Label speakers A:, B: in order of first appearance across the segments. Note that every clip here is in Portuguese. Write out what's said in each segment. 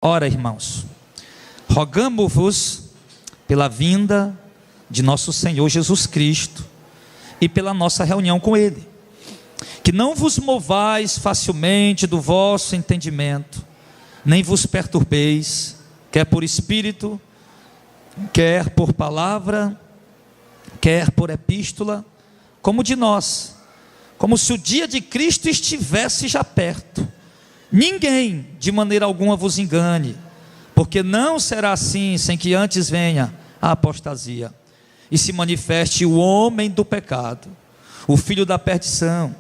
A: Ora, irmãos, rogamo-vos pela vinda de nosso Senhor Jesus Cristo e pela nossa reunião com Ele, que não vos movais facilmente do vosso entendimento, nem vos perturbeis, quer por espírito, quer por palavra, quer por epístola, como de nós, como se o dia de Cristo estivesse já perto. Ninguém de maneira alguma vos engane, porque não será assim sem que antes venha a apostasia e se manifeste o homem do pecado, o filho da perdição,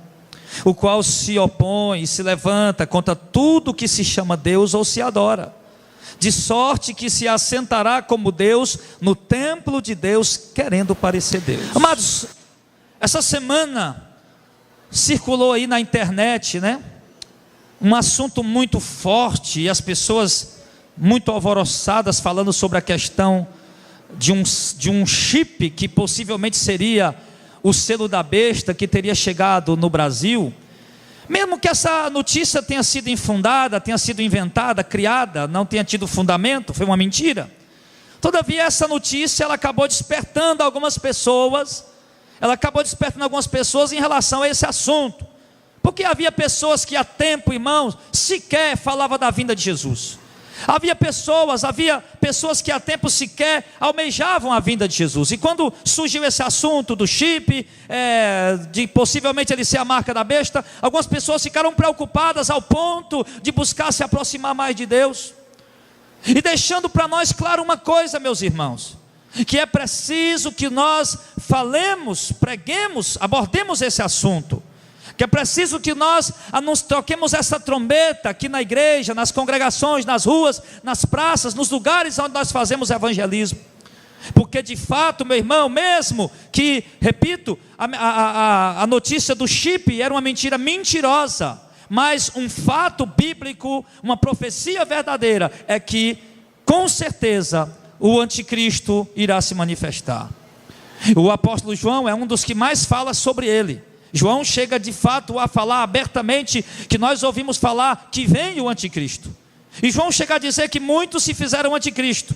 A: o qual se opõe e se levanta contra tudo que se chama Deus ou se adora, de sorte que se assentará como Deus no templo de Deus, querendo parecer Deus. Amados, essa semana circulou aí na internet, um assunto muito forte, e as pessoas muito alvoroçadas falando sobre a questão de um chip que possivelmente seria o selo da besta, que teria chegado no Brasil. Mesmo que essa notícia tenha sido infundada, tenha sido inventada, criada, não tenha tido fundamento, foi uma mentira. Todavia essa notícia, ela acabou despertando algumas pessoas, em relação a esse assunto. Porque havia pessoas que há tempo, irmãos, sequer falavam da vinda de Jesus. Havia pessoas que há tempo sequer almejavam a vinda de Jesus. E quando surgiu esse assunto do chip, de possivelmente ele ser a marca da besta, algumas pessoas ficaram preocupadas ao ponto de buscar se aproximar mais de Deus. E deixando para nós claro uma coisa, meus irmãos, que é preciso que nós falemos, preguemos, abordemos esse assunto. Que é preciso que nós toquemos essa trombeta aqui na igreja, nas congregações, nas ruas, nas praças, nos lugares onde nós fazemos evangelismo. Porque de fato, meu irmão, mesmo que, repito, a notícia do chip era uma mentira mentirosa, mas um fato bíblico, uma profecia verdadeira, é que com certeza o anticristo irá se manifestar. O apóstolo João é um dos que mais fala sobre ele. João chega de fato a falar abertamente que nós ouvimos falar que vem o anticristo. E João chega a dizer que muitos se fizeram anticristo,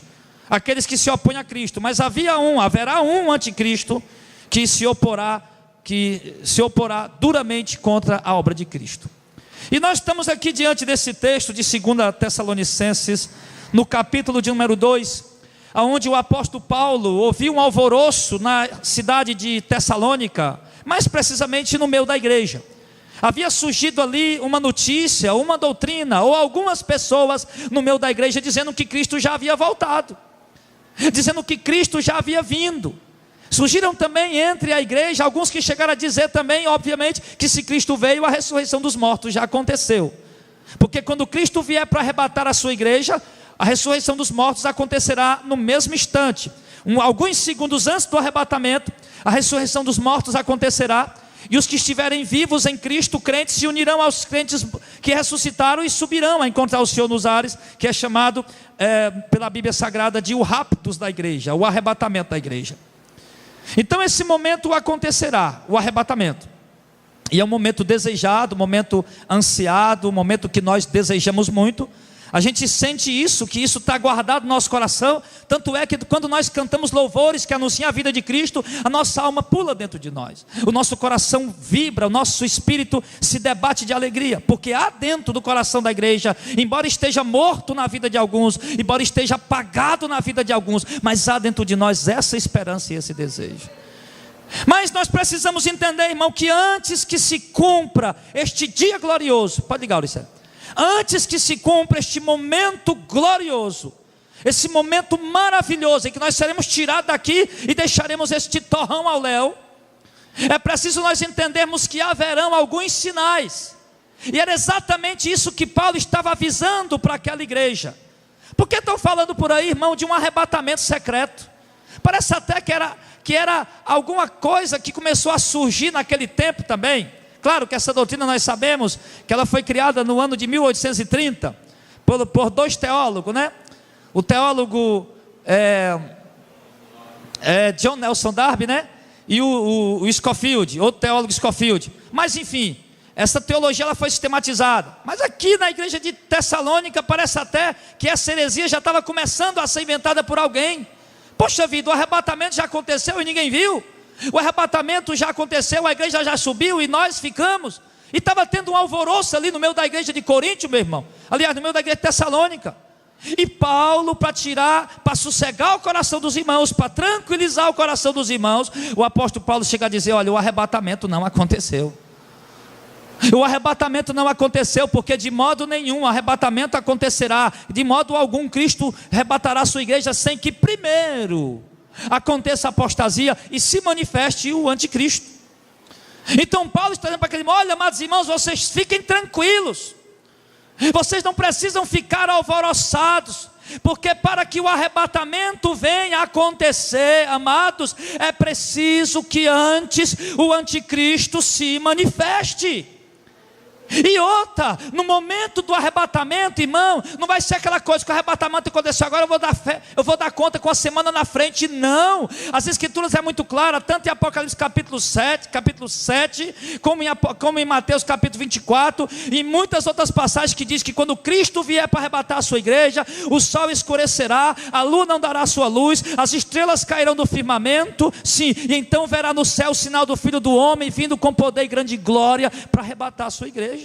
A: aqueles que se opõem a Cristo. Mas haverá um anticristo que se oporá duramente contra a obra de Cristo. E nós estamos aqui diante desse texto de 2 Tessalonicenses, no capítulo de número 2, onde o apóstolo Paulo ouviu um alvoroço na cidade de Tessalônica, mais precisamente no meio da igreja. Havia surgido ali uma notícia, uma doutrina, ou algumas pessoas no meio da igreja dizendo que Cristo já havia voltado, dizendo que Cristo já havia vindo. Surgiram também entre a igreja alguns que chegaram a dizer também, obviamente, que se Cristo veio, a ressurreição dos mortos já aconteceu. Porque quando Cristo vier para arrebatar a sua igreja, a ressurreição dos mortos acontecerá no mesmo instante. Alguns segundos antes do arrebatamento, a ressurreição dos mortos acontecerá, e os que estiverem vivos em Cristo, crentes, se unirão aos crentes que ressuscitaram e subirão a encontrar o Senhor nos ares, que é chamado pela Bíblia Sagrada de o raptus da igreja, o arrebatamento da igreja. Então esse momento acontecerá, o arrebatamento, e é um momento desejado, um momento ansiado, um momento que nós desejamos muito. A gente sente isso, que isso está guardado no nosso coração. Tanto é que quando nós cantamos louvores que anunciam a vida de Cristo, a nossa alma pula dentro de nós, o nosso coração vibra, o nosso espírito se debate de alegria, porque há dentro do coração da igreja, embora esteja morto na vida de alguns, embora esteja apagado na vida de alguns, mas há dentro de nós essa esperança e esse desejo. Mas nós precisamos entender, irmão, que antes que se cumpra este dia glorioso, pode ligar, Ulisses, antes que se cumpra este momento glorioso, esse momento maravilhoso em que nós seremos tirados daqui e deixaremos este torrão ao léu, é preciso nós entendermos que haverão alguns sinais. E era exatamente isso que Paulo estava avisando para aquela igreja. Por que estão falando por aí, irmão, de um arrebatamento secreto? Parece até que era alguma coisa que começou a surgir naquele tempo também. Claro que essa doutrina nós sabemos que ela foi criada no ano de 1830 por dois teólogos, O teólogo John Nelson Darby, E o Scofield, outro teólogo Scofield. Mas enfim, essa teologia ela foi sistematizada. Mas aqui na igreja de Tessalônica parece até que essa heresia já estava começando a ser inventada por alguém. Poxa vida, o arrebatamento já aconteceu e ninguém viu. O arrebatamento já aconteceu, a igreja já subiu e nós ficamos. E estava tendo um alvoroço ali no meio da igreja de Coríntio, meu irmão. Aliás, no meio da igreja de Tessalônica. E Paulo, para sossegar o coração dos irmãos, para tranquilizar o coração dos irmãos, o apóstolo Paulo chega a dizer: olha, o arrebatamento não aconteceu. O arrebatamento não aconteceu, porque de modo nenhum o arrebatamento acontecerá. De modo algum Cristo arrebatará a sua igreja sem que primeiro aconteça a apostasia e se manifeste o anticristo. Então Paulo está dizendo para aquele irmão: olha, amados irmãos, vocês fiquem tranquilos. Vocês não precisam ficar alvoroçados, porque para que o arrebatamento venha a acontecer, amados, é preciso que antes o anticristo se manifeste. E outra, no momento do arrebatamento, irmão, não vai ser aquela coisa que o arrebatamento aconteceu agora, eu vou dar conta com a semana na frente. Não, as escrituras é muito clara, tanto em Apocalipse capítulo 7, como em Mateus capítulo 24, e muitas outras passagens que diz que quando Cristo vier para arrebatar a sua igreja, o sol escurecerá, a lua não dará sua luz, as estrelas cairão do firmamento, sim, e então verá no céu o sinal do Filho do Homem, vindo com poder e grande glória para arrebatar a sua igreja.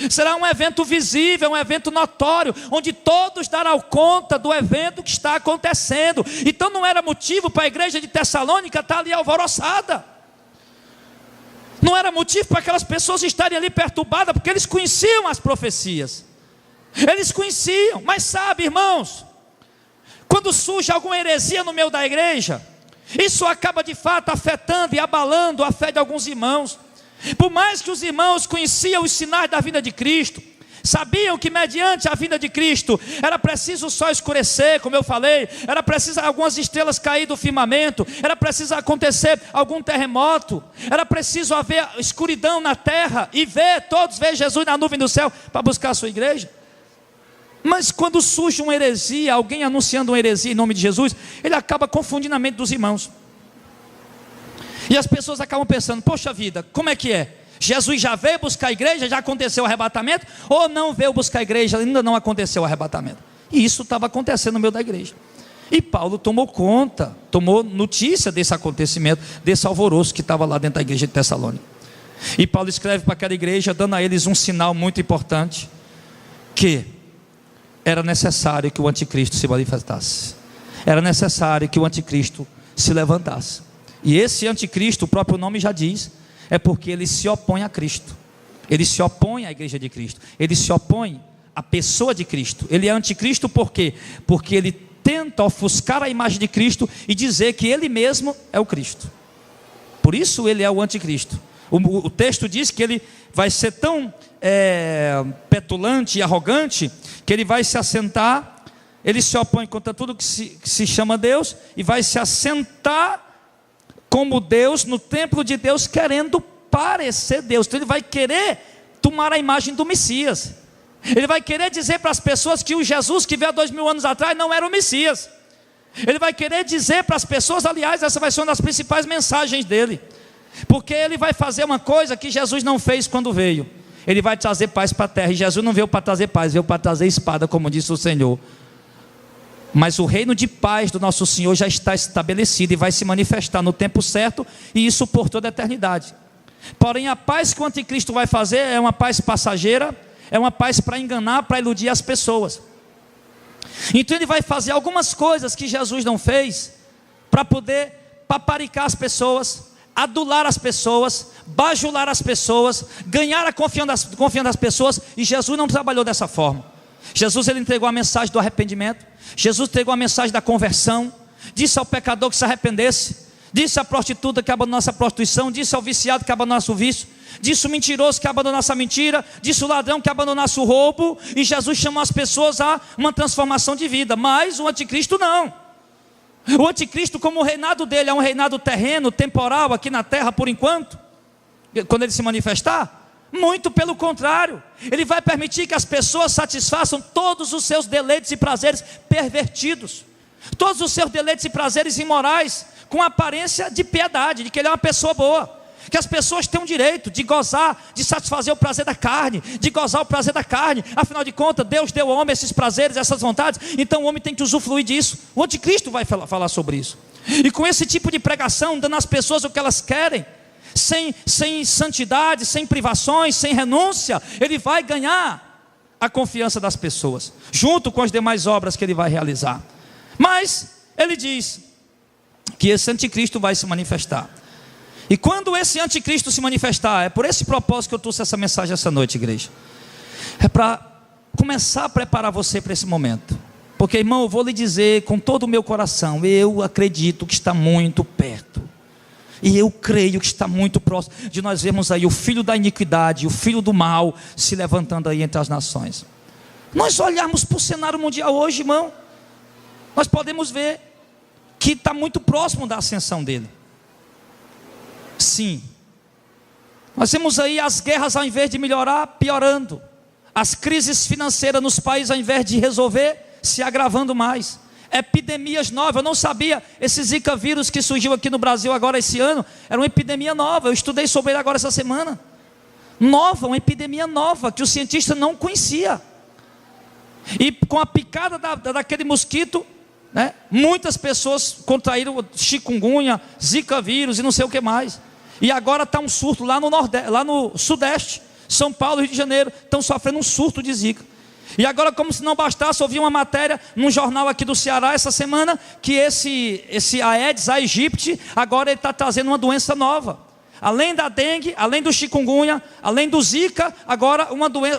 A: Será um evento visível, um evento notório, onde todos darão conta do evento que está acontecendo. Então não era motivo para a igreja de Tessalônica estar ali alvoroçada. Não era motivo para aquelas pessoas estarem ali perturbadas, porque eles conheciam as profecias. Eles conheciam, mas sabe, irmãos, quando surge alguma heresia no meio da igreja, isso acaba de fato afetando e abalando a fé de alguns irmãos. Por mais que os irmãos conheciam os sinais da vinda de Cristo, sabiam que mediante a vinda de Cristo era preciso o sol escurecer, como eu falei, era preciso algumas estrelas cair do firmamento, era preciso acontecer algum terremoto, era preciso haver escuridão na terra e todos ver Jesus na nuvem do céu para buscar a sua igreja. Mas quando surge uma heresia, alguém anunciando uma heresia em nome de Jesus, ele acaba confundindo a mente dos irmãos. E as pessoas acabam pensando: poxa vida, como é que é? Jesus já veio buscar a igreja, já aconteceu o arrebatamento? Ou não veio buscar a igreja, ainda não aconteceu o arrebatamento? E isso estava acontecendo no meio da igreja. E Paulo tomou notícia desse acontecimento, desse alvoroço que estava lá dentro da igreja de Tessalônica. E Paulo escreve para aquela igreja, dando a eles um sinal muito importante, que era necessário que o anticristo se manifestasse. Era necessário que o anticristo se levantasse. E esse anticristo, o próprio nome já diz, é porque ele se opõe a Cristo. Ele se opõe à igreja de Cristo. Ele se opõe à pessoa de Cristo. Ele é anticristo por quê? Porque ele tenta ofuscar a imagem de Cristo e dizer que ele mesmo é o Cristo. Por isso ele é o anticristo. O texto diz que ele vai ser tão petulante e arrogante, que ele vai se assentar, ele se opõe contra tudo que se chama Deus, e vai se assentar como Deus no templo de Deus, querendo parecer Deus. Então ele vai querer tomar a imagem do Messias. Ele vai querer dizer para as pessoas que o Jesus que veio há 2000 anos atrás não era o Messias. Ele vai querer dizer para as pessoas, aliás, essa vai ser uma das principais mensagens dele, porque ele vai fazer uma coisa que Jesus não fez quando veio. Ele vai trazer paz para a terra. E Jesus não veio para trazer paz, veio para trazer espada, como disse o Senhor. Mas o reino de paz do nosso Senhor já está estabelecido e vai se manifestar no tempo certo, e isso por toda a eternidade. Porém, a paz que o anticristo vai fazer é uma paz passageira, é uma paz para enganar, para iludir as pessoas. Então ele vai fazer algumas coisas que Jesus não fez, para poder paparicar as pessoas, adular as pessoas, bajular as pessoas, ganhar a confiança das pessoas. E Jesus não trabalhou dessa forma. Jesus ele entregou a mensagem do arrependimento. Jesus entregou a mensagem da conversão. Disse ao pecador que se arrependesse. Disse à prostituta que abandonasse a prostituição. Disse ao viciado que abandonasse o vício. Disse o mentiroso que abandonasse a mentira. Disse o ladrão que abandonasse o roubo. E Jesus chamou as pessoas a uma transformação de vida. Mas o anticristo não. O anticristo, como o reinado dele é um reinado terreno, temporal, aqui na terra por enquanto, quando ele se manifestar, muito pelo contrário, ele vai permitir que as pessoas satisfaçam todos os seus deleites e prazeres pervertidos, todos os seus deleites e prazeres imorais, com aparência de piedade, de que ele é uma pessoa boa. que as pessoas têm o direito de gozar, de satisfazer o prazer da carne, de gozar o prazer da carne. Afinal de contas, Deus deu ao homem esses prazeres, essas vontades, então o homem tem que usufruir disso. O anticristo vai falar sobre isso. E com esse tipo de pregação, dando às pessoas o que elas querem, sem santidade, sem privações, sem renúncia, ele vai ganhar a confiança das pessoas, junto com as demais obras que ele vai realizar. Mas ele diz que esse anticristo vai se manifestar. E quando esse anticristo se manifestar, é por esse propósito que eu trouxe essa mensagem essa noite, igreja. É para começar a preparar você para esse momento. Porque, irmão, eu vou lhe dizer com todo o meu coração, eu acredito que está muito perto. E eu creio que está muito próximo de nós vermos aí o filho da iniquidade, o filho do mal se levantando aí entre as nações. Nós olharmos para o cenário mundial hoje, irmão, nós podemos ver que está muito próximo da ascensão dele. Sim, nós temos aí as guerras, ao invés de melhorar, piorando. As crises financeiras nos países, ao invés de resolver, se agravando mais. Epidemias novas, eu não sabia, esse Zika vírus que surgiu aqui no Brasil agora esse ano, era uma epidemia nova, eu estudei sobre ele agora essa semana. Nova, uma epidemia nova, que o cientista não conhecia. E com a picada daquele mosquito, né, muitas pessoas contraíram chikungunya, Zika vírus e não sei o que mais. E agora está um surto lá no Nordeste, lá no Sudeste, São Paulo e Rio de Janeiro, estão sofrendo um surto de Zika. E agora, como se não bastasse, eu vi uma matéria num jornal aqui do Ceará essa semana, que esse Aedes aegypti, agora ele está trazendo uma doença nova. Além da dengue, além do chikungunya, além do Zika, agora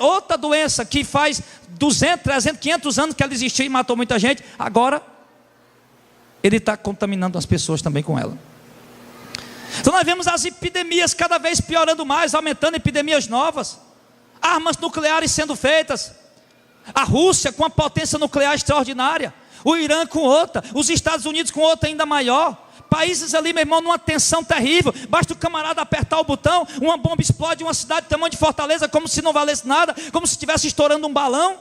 A: outra doença que faz 200, 300, 500 anos que ela existia e matou muita gente, agora ele está contaminando as pessoas também com ela. Então nós vemos as epidemias cada vez piorando mais, aumentando epidemias novas, armas nucleares sendo feitas, a Rússia com uma potência nuclear extraordinária, o Irã com outra, os Estados Unidos com outra ainda maior, países ali, meu irmão, numa tensão terrível, basta o camarada apertar o botão, uma bomba explode em uma cidade do tamanho de Fortaleza, como se não valesse nada, como se estivesse estourando um balão,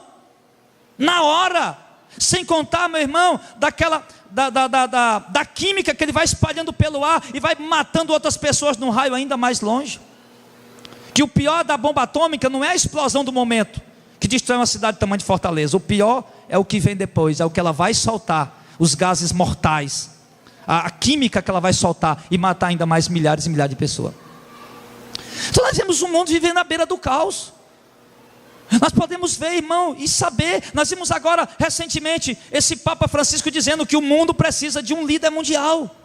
A: na hora, sem contar, meu irmão, da química que ele vai espalhando pelo ar e vai matando outras pessoas num raio ainda mais longe. Que o pior da bomba atômica não é a explosão do momento, que destrói uma cidade do tamanho de Fortaleza. O pior é o que vem depois, é o que ela vai soltar, os gases mortais, a química que ela vai soltar e matar ainda mais milhares e milhares de pessoas. Então nós vemos um mundo vivendo à beira do caos. Nós podemos ver, irmão, e saber. Nós vimos agora, recentemente, esse Papa Francisco dizendo que o mundo precisa de um líder mundial.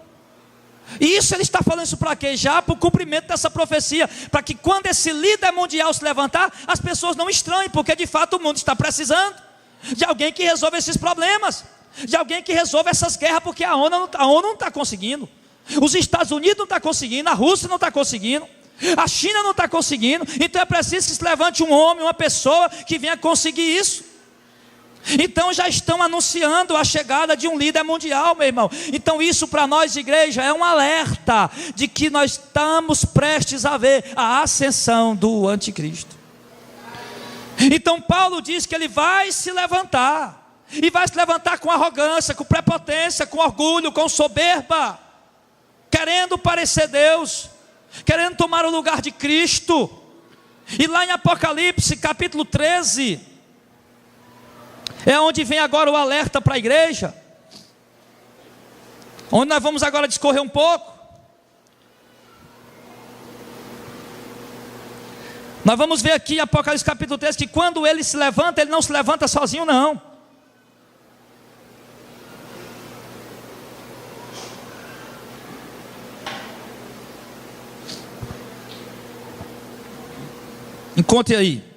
A: E isso ele está falando isso para quê? Já para o cumprimento dessa profecia, para que quando esse líder mundial se levantar, as pessoas não estranhem, porque de fato o mundo está precisando de alguém que resolva esses problemas, de alguém que resolva essas guerras, porque a ONU não está conseguindo, os Estados Unidos não estão conseguindo, a Rússia não está conseguindo, a China não está conseguindo. Então é preciso que se levante um homem, uma pessoa que venha conseguir isso. Então já estão anunciando a chegada de um líder mundial, meu irmão. Então isso para nós, igreja, é um alerta de que nós estamos prestes a ver a ascensão do anticristo. Então Paulo diz que ele vai se levantar, e vai se levantar com arrogância, com prepotência, com orgulho, com soberba, querendo parecer Deus, querendo tomar o lugar de Cristo. E lá em Apocalipse capítulo 13, é onde vem agora o alerta para a igreja, onde nós vamos agora discorrer um pouco. Nós vamos ver aqui em Apocalipse capítulo 13, que quando ele se levanta, ele não se levanta sozinho não. Encontre aí.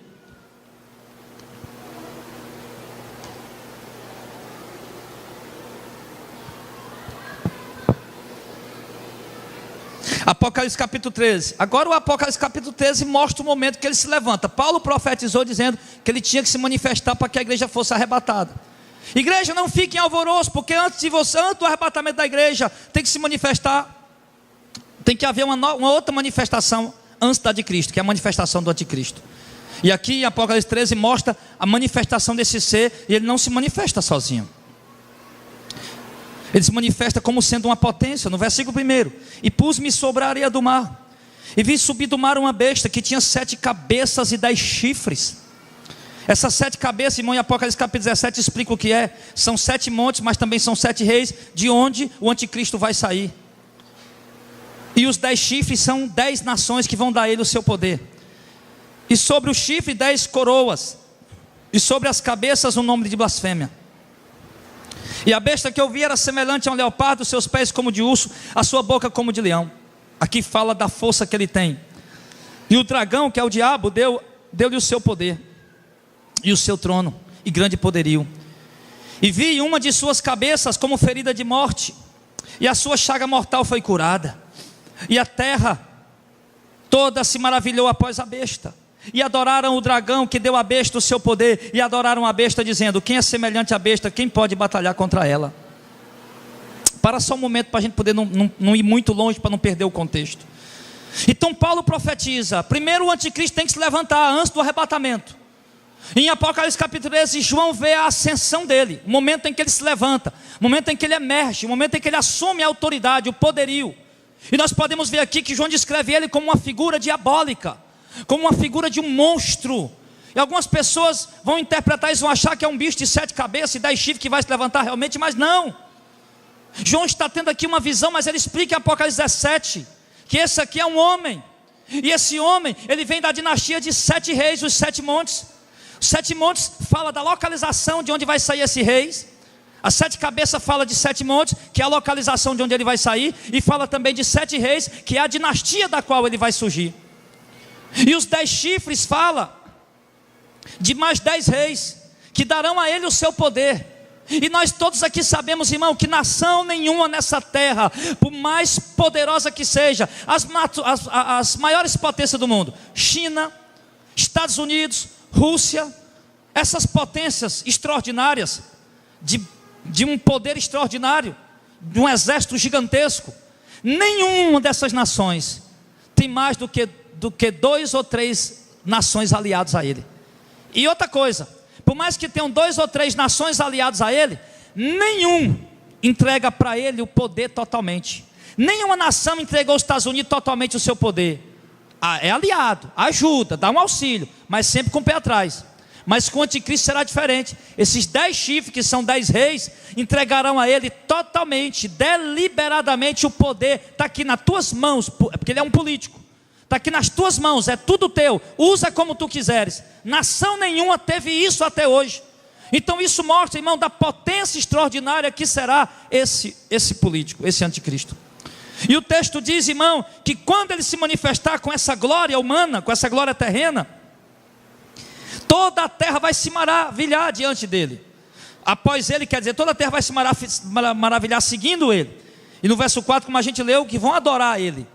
A: Apocalipse capítulo 13. Agora o Apocalipse capítulo 13 mostra o momento que ele se levanta. Paulo profetizou dizendo que ele tinha que se manifestar para que a igreja fosse arrebatada. Igreja, não fique em alvoroço, porque antes do arrebatamento da igreja, tem que se manifestar, tem que haver uma outra manifestação antes da de Cristo, que é a manifestação do anticristo. E aqui em Apocalipse 13 mostra a manifestação desse ser, e ele não se manifesta sozinho. Ele se manifesta como sendo uma potência, no versículo 1: e pus-me sobre a areia do mar, E vi subir do mar uma besta que tinha 7 cabeças e 10 chifres. Essas 7 cabeças, irmão, em Apocalipse capítulo 17 explica o que é. São 7 montes, mas também são 7 reis, de onde o anticristo vai sair. E os 10 chifres são 10 nações que vão dar a ele o seu poder. E sobre o chifre 10 coroas, e sobre as cabeças o nome de blasfêmia. E a besta que eu vi era semelhante a um leopardo, seus pés como de urso, a sua boca como de leão. Aqui fala da força que ele tem. E o dragão, que é o diabo, deu-lhe o seu poder, e o seu trono, e grande poderio. E vi uma de suas cabeças como ferida de morte, e a sua chaga mortal foi curada. E a terra toda se maravilhou após a besta, e adoraram o dragão que deu à besta o seu poder, e adoraram a besta dizendo: quem é semelhante à besta, quem pode batalhar contra ela? Para só um momento, para a gente poder não ir muito longe, para não perder o contexto. Então Paulo profetiza: primeiro o anticristo tem que se levantar antes do arrebatamento. Em Apocalipse capítulo 13, João vê a ascensão dele, o momento em que ele se levanta, o momento em que ele emerge, o momento em que ele assume a autoridade, o poderio. E nós podemos ver aqui que João descreve ele como uma figura diabólica, como uma figura de um monstro. E algumas pessoas vão interpretar isso, vão achar que é um bicho de 7 cabeças e 10 chifres que vai se levantar realmente, mas não. João está tendo aqui uma visão, mas ele explica em Apocalipse 17, que esse aqui é um homem. E esse homem, ele vem da dinastia de 7 reis, os 7 montes. Os 7 montes fala da localização de onde vai sair esse rei. As 7 cabeças fala de 7 montes, que é a localização de onde ele vai sair. E fala também de 7 reis, que é a dinastia da qual ele vai surgir. E os 10 chifres fala de mais 10 reis, que darão a ele o seu poder. E nós todos aqui sabemos, irmão, que nação nenhuma nessa terra, por mais poderosa que seja, as maiores potências do mundo, China, Estados Unidos, Rússia, essas potências extraordinárias, de um poder extraordinário, de um exército gigantesco, nenhuma dessas nações tem mais do que 2 ou 3 nações aliadas a ele. E outra coisa, por mais que tenham 2 ou 3 nações aliadas a ele, nenhum entrega para ele o poder totalmente. Nenhuma nação entregou aos Estados Unidos totalmente o seu poder. É aliado, ajuda, dá um auxílio, mas sempre com o pé atrás. Mas com o anticristo será diferente. Esses 10 chifres, que são 10 reis, entregarão a ele totalmente, deliberadamente o poder. Está aqui nas tuas mãos, porque ele é um político. Está aqui nas tuas mãos, é tudo teu, usa como tu quiseres. Nação nenhuma teve isso até hoje. Então isso mostra, irmão, da potência extraordinária que será esse político, esse anticristo. E o texto diz, irmão, que quando ele se manifestar com essa glória humana, com essa glória terrena, toda a terra vai se maravilhar diante dele. Após ele, quer dizer, toda a terra vai se maravilhar seguindo ele. E no verso 4, como a gente leu, que vão adorar ele,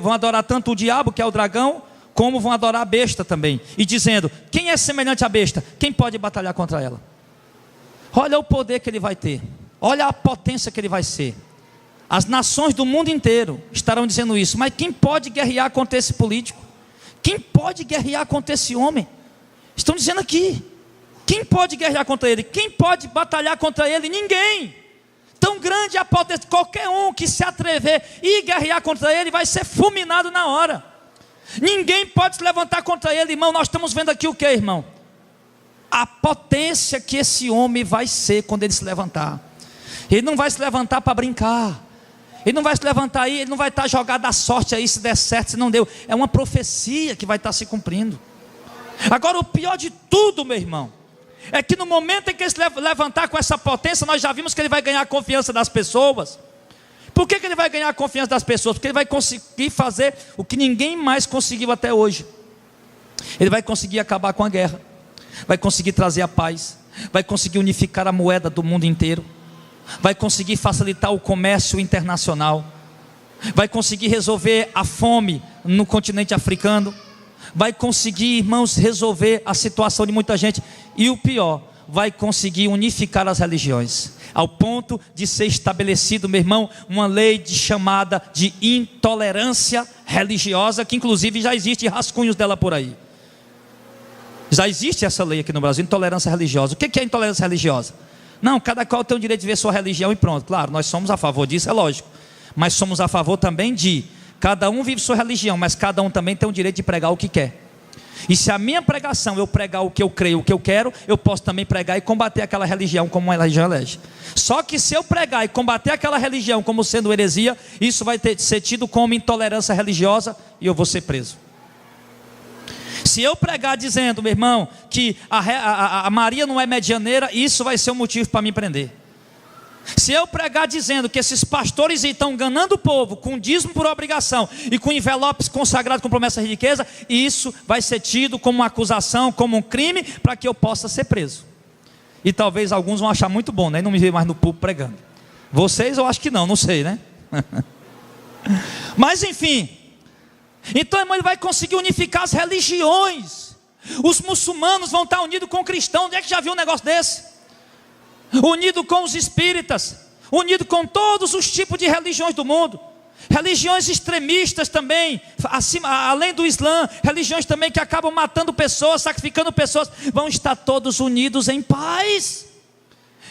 A: vão adorar tanto o diabo, que é o dragão, como vão adorar a besta também. E dizendo: quem é semelhante à besta? Quem pode batalhar contra ela? Olha o poder que ele vai ter, olha a potência que ele vai ser. As nações do mundo inteiro estarão dizendo isso. Mas quem pode guerrear contra esse político? Quem pode guerrear contra esse homem? Estão dizendo aqui: quem pode guerrear contra ele? Quem pode batalhar contra ele? Ninguém. Tão grande a potência, qualquer um que se atrever e guerrear contra ele vai ser fulminado na hora. Ninguém pode se levantar contra ele, irmão. Nós estamos vendo aqui o que, irmão? A potência que esse homem vai ser quando ele se levantar. Ele não vai se levantar para brincar. Ele não vai se levantar aí, ele não vai estar jogado à sorte aí, se der certo, se não deu. É uma profecia que vai estar se cumprindo. Agora o pior de tudo, meu irmão, é que no momento em que ele se levantar com essa potência, nós já vimos que ele vai ganhar a confiança das pessoas. Por que ele vai ganhar a confiança das pessoas? Porque ele vai conseguir fazer o que ninguém mais conseguiu até hoje. Ele vai conseguir acabar com a guerra, vai conseguir trazer a paz, vai conseguir unificar a moeda do mundo inteiro, vai conseguir facilitar o comércio internacional, vai conseguir resolver a fome no continente africano, vai conseguir, irmãos, resolver a situação de muita gente. E o pior, vai conseguir unificar as religiões, ao ponto de ser estabelecido, meu irmão, uma lei chamada de intolerância religiosa, que inclusive já existe rascunhos dela por aí. Já existe essa lei aqui no Brasil, intolerância religiosa. O que é intolerância religiosa? Não, cada qual tem o direito de ver sua religião e pronto. Claro, nós somos a favor disso, é lógico. Mas somos a favor também de Cada um vive sua religião, mas cada um também tem o direito de pregar o que quer. E se a minha pregação eu pregar o que eu creio, o que eu quero, eu posso também pregar e combater aquela religião como uma religião elege. Só que se eu pregar e combater aquela religião como sendo heresia, isso vai ser tido como intolerância religiosa e eu vou ser preso. Se eu pregar dizendo, meu irmão, que a Maria não é medianeira, isso vai ser um motivo para me prender. Se eu pregar dizendo que esses pastores estão enganando o povo com dízimo por obrigação e com envelopes consagrados com promessa de riqueza, isso vai ser tido como uma acusação, como um crime, para que eu possa ser preso. E talvez alguns vão achar muito bom, né? Não me ver mais no púlpito pregando. Vocês eu acho que não sei, né? Mas enfim, então irmão, ele vai conseguir unificar as religiões. Os muçulmanos vão estar unidos com cristãos. Onde é que já viu um negócio desse? Unido com os espíritas, unido com todos os tipos de religiões do mundo, religiões extremistas também, além do Islã, religiões também que acabam matando pessoas, sacrificando pessoas, vão estar todos unidos em paz.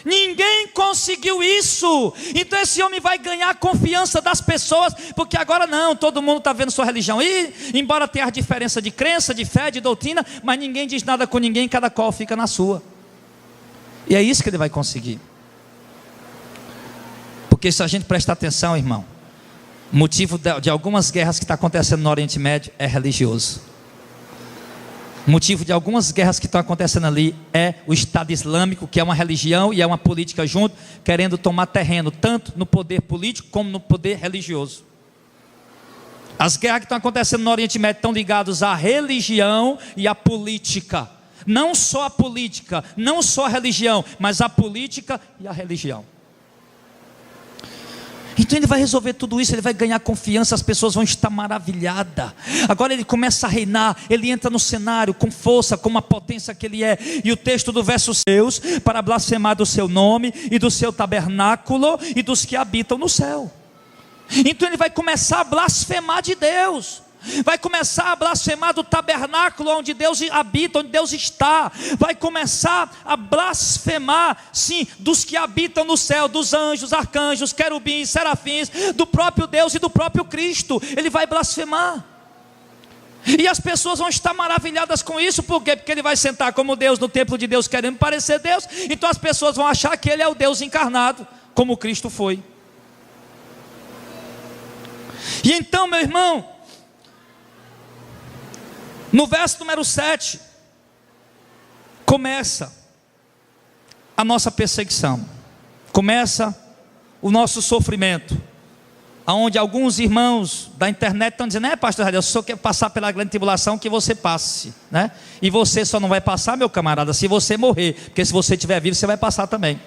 A: Ninguém conseguiu isso. Então esse homem vai ganhar a confiança das pessoas, porque agora não, todo mundo está vendo sua religião, e embora tenha a diferença de crença, de fé, de doutrina, mas ninguém diz nada com ninguém, cada qual fica na sua. E é isso que ele vai conseguir. Porque se a gente prestar atenção, irmão, o motivo de algumas guerras que estão acontecendo no Oriente Médio é religioso. O motivo de algumas guerras que estão acontecendo ali é o Estado Islâmico, que é uma religião e é uma política junto, querendo tomar terreno, tanto no poder político como no poder religioso. As guerras que estão acontecendo no Oriente Médio estão ligadas à religião e à política. Não só a política, não só a religião, mas a política e a religião. Então ele vai resolver tudo isso, ele vai ganhar confiança, as pessoas vão estar maravilhadas. Agora ele começa a reinar, ele entra no cenário com força, com uma potência que ele é. E o texto do verso Deus, para blasfemar do seu nome e do seu tabernáculo e dos que habitam no céu. Então ele vai começar a blasfemar de Deus. Vai começar a blasfemar do tabernáculo onde Deus habita, onde Deus está. Vai começar a blasfemar, sim, dos que habitam no céu, dos anjos, arcanjos, querubins, serafins, do próprio Deus e do próprio Cristo. Ele vai blasfemar. E as pessoas vão estar maravilhadas com isso. Por quê? Porque ele vai sentar como Deus no templo de Deus, querendo parecer Deus. Então as pessoas vão achar que ele é o Deus encarnado, como Cristo foi. E então, meu irmão, no verso número 7, começa a nossa perseguição, começa o nosso sofrimento, onde alguns irmãos da internet estão dizendo, pastor Radiel, se o senhor quer passar pela grande tribulação, que você passe, né? E você só não vai passar, meu camarada, se você morrer, porque se você estiver vivo, você vai passar também.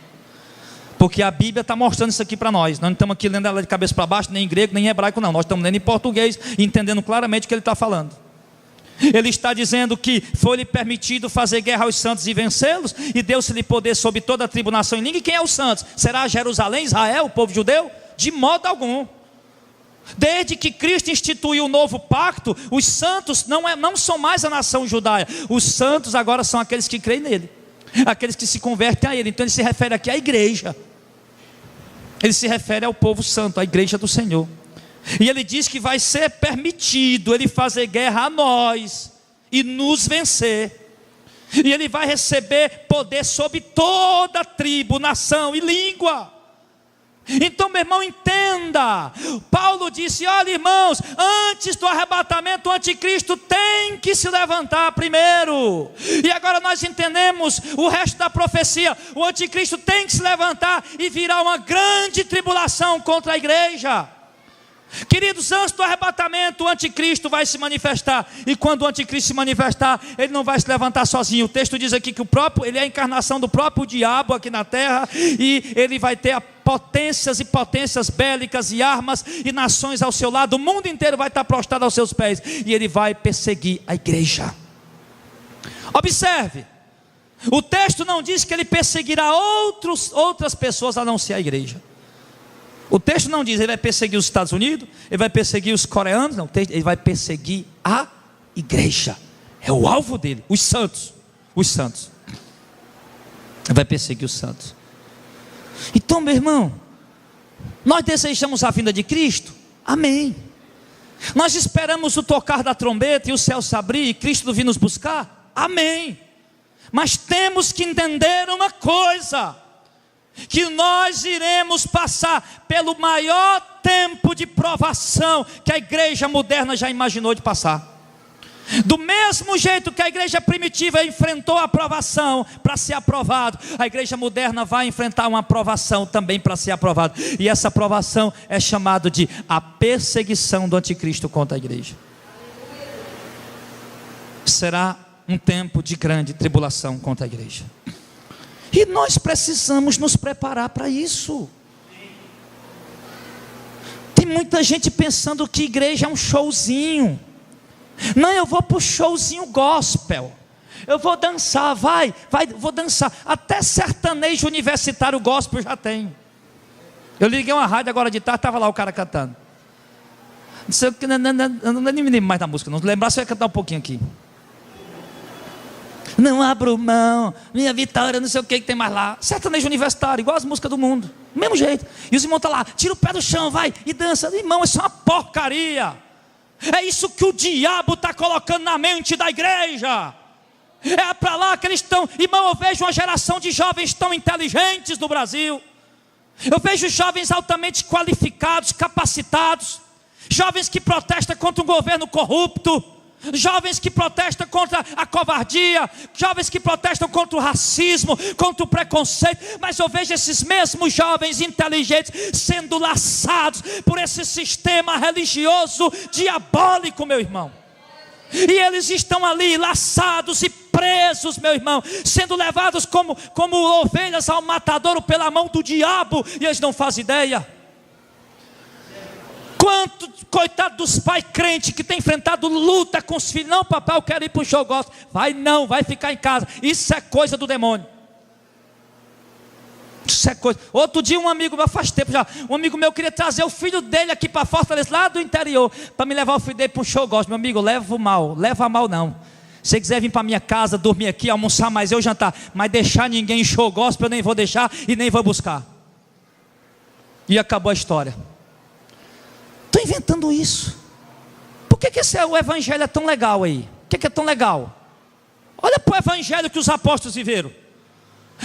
A: Porque a Bíblia está mostrando isso aqui para nós. Nós não estamos aqui lendo ela de cabeça para baixo, nem em grego, nem em hebraico não, nós estamos lendo em português, entendendo claramente o que ele está falando. Ele está dizendo que foi-lhe permitido fazer guerra aos santos e vencê-los, e deu-se-lhe poder sobre toda a tribo, nação e língua. E quem é os santos? Será Jerusalém, Israel, o povo judeu? De modo algum. Desde que Cristo instituiu o novo pacto, os santos não são mais a nação judaia. Os santos agora são aqueles que creem nele, aqueles que se convertem a ele. Então ele se refere aqui à igreja. Ele se refere ao povo santo, à igreja do Senhor. E ele diz que vai ser permitido ele fazer guerra a nós e nos vencer. E ele vai receber poder sobre toda tribo, nação e língua. Então, meu irmão, entenda. Paulo disse, olha irmãos, antes do arrebatamento o anticristo tem que se levantar primeiro. E agora nós entendemos o resto da profecia. O anticristo tem que se levantar e virá uma grande tribulação contra a igreja. Queridos, antes do arrebatamento o anticristo vai se manifestar. E quando o anticristo se manifestar, ele não vai se levantar sozinho. O texto diz aqui que ele é a encarnação do próprio diabo aqui na terra. E ele vai ter potências e potências bélicas e armas e nações ao seu lado. O mundo inteiro vai estar prostrado aos seus pés. E ele vai perseguir a igreja. Observe, o texto não diz que ele perseguirá outras pessoas a não ser a igreja. O texto não diz, ele vai perseguir os Estados Unidos, ele vai perseguir os coreanos, não, ele vai perseguir a igreja. É o alvo dele, os santos. Ele vai perseguir os santos. Então, meu irmão, nós desejamos a vinda de Cristo? Amém. Nós esperamos o tocar da trombeta e o céu se abrir e Cristo vir nos buscar? Amém. Mas temos que entender uma coisa, que nós iremos passar pelo maior tempo de provação que a igreja moderna já imaginou de passar. Do mesmo jeito que a igreja primitiva enfrentou a provação para ser aprovado, a igreja moderna vai enfrentar uma aprovação também para ser aprovado. E essa aprovação é chamada de a perseguição do anticristo contra a igreja. Será um tempo de grande tribulação contra a igreja. E nós precisamos nos preparar para isso. Tem muita gente pensando que igreja é um showzinho. Não, eu vou para o showzinho gospel. Eu vou dançar, vou dançar. Até sertanejo universitário gospel já tem. Eu liguei uma rádio agora de tarde, estava lá o cara cantando. Não sei o que, não nem me lembro mais da música, não lembrar, só ia cantar um pouquinho aqui. Não abro mão, minha vitória, não sei o que tem mais lá. Sertanejo universitário, igual as músicas do mundo, do mesmo jeito. E os irmãos estão lá, tira o pé do chão, vai e dança. Irmão, isso é uma porcaria. É isso que o diabo está colocando na mente da igreja. É para lá que eles estão. Irmão, eu vejo uma geração de jovens tão inteligentes no Brasil. Eu vejo jovens altamente qualificados, capacitados. Jovens que protestam contra um governo corrupto. Jovens que protestam contra a covardia, jovens que protestam contra o racismo, contra o preconceito. Mas eu vejo esses mesmos jovens inteligentes sendo laçados por esse sistema religioso diabólico, meu irmão. E eles estão ali laçados e presos, meu irmão, sendo levados como ovelhas ao matadouro pela mão do diabo, e eles não fazem ideia. Quanto, coitado dos pais crentes que tem enfrentado luta com os filhos. Não, papai, eu quero ir para o show gospel. Vai não, vai ficar em casa. Isso é coisa do demônio. Isso é coisa. Outro dia um amigo meu, faz tempo já, um amigo meu queria trazer o filho dele aqui para Fortaleza, lá do interior, para me levar o filho dele para o show gospel. Meu amigo, leva a mal não. Se você quiser vir para minha casa, dormir aqui, almoçar mais eu jantar, mas deixar ninguém em show gospel eu nem vou deixar e nem vou buscar. E acabou a história. Estou inventando isso. Por que o evangelho é tão legal aí? Por que é tão legal? Olha para o evangelho que os apóstolos viveram.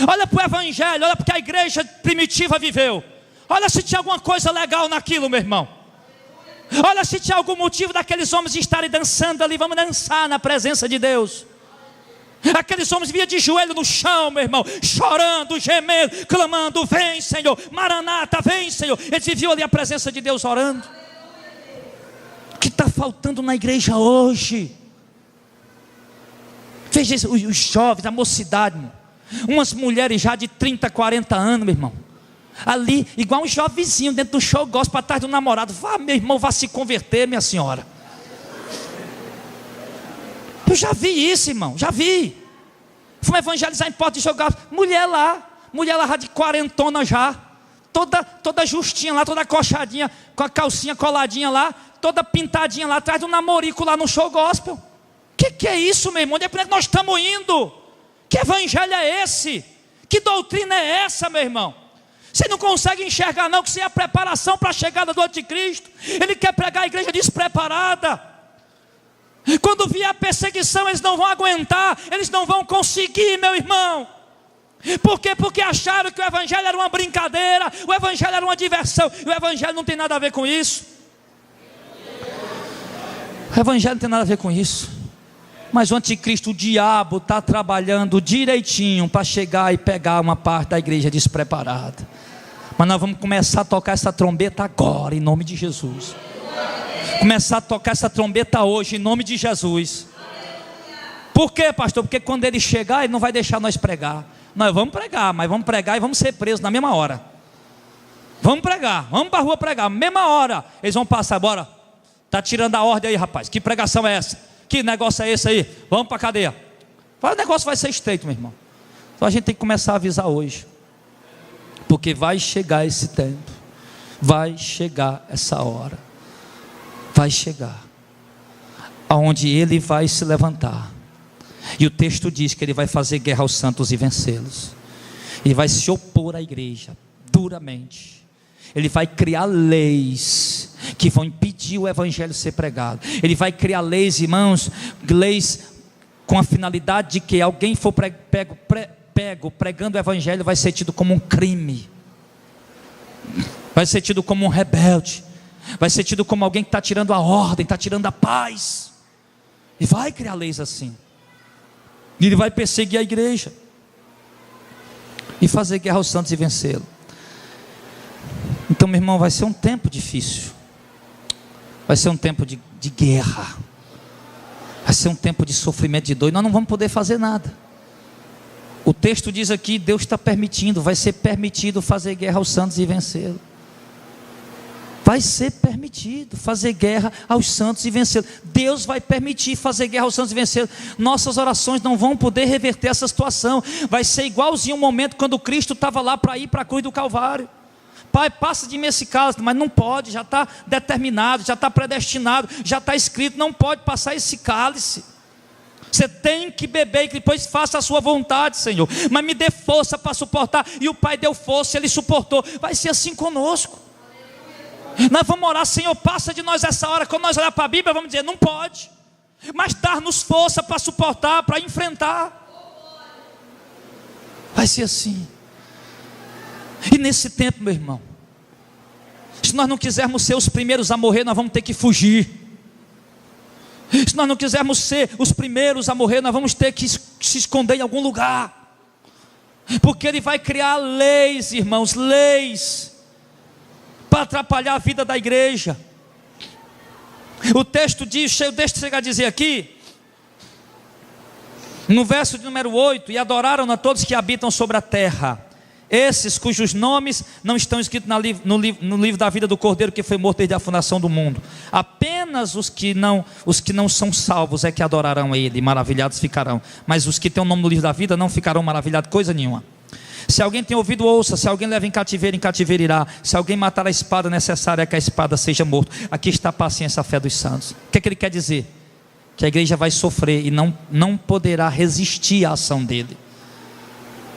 A: Olha para o evangelho, olha porque a igreja primitiva viveu. Olha se tinha alguma coisa legal naquilo, meu irmão. Olha se tinha algum motivo daqueles homens estarem dançando ali. Vamos dançar na presença de Deus. Aqueles homens vinham de joelho no chão, meu irmão, chorando, gemendo, clamando: vem Senhor, Maranata, vem Senhor. Eles viviam ali a presença de Deus orando. O que está faltando na igreja hoje? Veja isso, os jovens, a mocidade, irmão. Umas mulheres já de 30, 40 anos, meu irmão, ali, igual um jovenzinho dentro do show gospel, atrás do namorado. Vá, meu irmão, vá se converter, minha senhora. Eu já vi isso, irmão, já vi. Fui evangelizar em porta de show gospel. Mulher lá já de quarentona já, toda justinha lá, toda coxadinha, com a calcinha coladinha lá, toda pintadinha lá, atrás do namorico lá no show gospel. Que é isso, meu irmão? Onde é que nós estamos indo? Que evangelho é esse? Que doutrina é essa, meu irmão? Você não consegue enxergar não que isso é a preparação para a chegada do anticristo. Ele quer pregar a igreja despreparada. Quando vier a perseguição, eles não vão aguentar, eles não vão conseguir, meu irmão. Por quê? Porque acharam que o evangelho era uma brincadeira, o evangelho era uma diversão. E o evangelho não tem nada a ver com isso. O evangelho não tem nada a ver com isso. Mas o anticristo, o diabo, está trabalhando direitinho para chegar e pegar uma parte da igreja despreparada. Mas nós vamos começar a tocar essa trombeta agora, em nome de Jesus. Começar a tocar essa trombeta hoje, em nome de Jesus. Por quê, pastor? Porque quando ele chegar, ele não vai deixar nós pregar. Nós vamos pregar, mas vamos pregar e vamos ser presos na mesma hora. Vamos pregar, vamos para a rua pregar, mesma hora. Eles vão passar, bora. Está tirando a ordem aí, rapaz. Que pregação é essa? Que negócio é esse aí? Vamos para a cadeia. O negócio vai ser estreito, meu irmão. Então a gente tem que começar a avisar hoje. Porque vai chegar esse tempo. Vai chegar essa hora. Vai chegar. Aonde ele vai se levantar. E o texto diz que ele vai fazer guerra aos santos e vencê-los. Ele vai se opor à igreja duramente. Ele vai criar leis. que vão impedir o evangelho ser pregado. Ele vai criar leis, irmãos, leis com a finalidade de que alguém for pego pregando o evangelho vai ser tido como um crime, vai ser tido como um rebelde, vai ser tido como alguém que está tirando a ordem, está tirando a paz. E vai criar leis assim. E ele vai perseguir a igreja e fazer guerra aos santos e vencê-lo. Então, meu irmão, vai ser um tempo difícil. Vai ser um tempo de guerra. Vai ser um tempo de sofrimento, de dor. E nós não vamos poder fazer nada. O texto diz aqui, Deus está permitindo, vai ser permitido fazer guerra aos santos e vencê-lo. Vai ser permitido fazer guerra aos santos e vencê-lo. Deus vai permitir fazer guerra aos santos e vencê-lo. Nossas orações não vão poder reverter essa situação. Vai ser igualzinho o momento quando Cristo estava lá para ir para a cruz do Calvário. Pai, passa de mim esse cálice, mas não pode, já está determinado, já está predestinado, já está escrito, não pode passar esse cálice. Você tem que beber e depois faça a sua vontade, Senhor, mas me dê força para suportar. E o Pai deu força, Ele suportou. Vai ser assim conosco. Nós vamos orar, Senhor, passa de nós essa hora. Quando nós olhar para a Bíblia, vamos dizer, não pode, mas dar-nos força para suportar, para enfrentar. Vai ser assim. E nesse tempo, meu irmão, se nós não quisermos ser os primeiros a morrer, nós vamos ter que fugir. Se nós não quisermos ser os primeiros a morrer, nós vamos ter que se esconder em algum lugar. Porque Ele vai criar leis, irmãos, leis para atrapalhar a vida da igreja. O texto diz, deixa eu chegar a dizer aqui, no verso de número 8: e adoraram a todos que habitam sobre a terra, esses cujos nomes não estão escritos no livro da vida do Cordeiro que foi morto desde a fundação do mundo. Apenas os que não são salvos é que adorarão a Ele, e maravilhados ficarão. Mas os que têm o nome no livro da vida não ficarão maravilhados coisa nenhuma. Se alguém tem ouvido, ouça. Se alguém leva em cativeiro irá. Se alguém matar a espada, necessária é que a espada seja morto. Aqui está a paciência, a fé dos santos. O que é que ele quer dizer? Que a igreja vai sofrer e não poderá resistir à ação dele,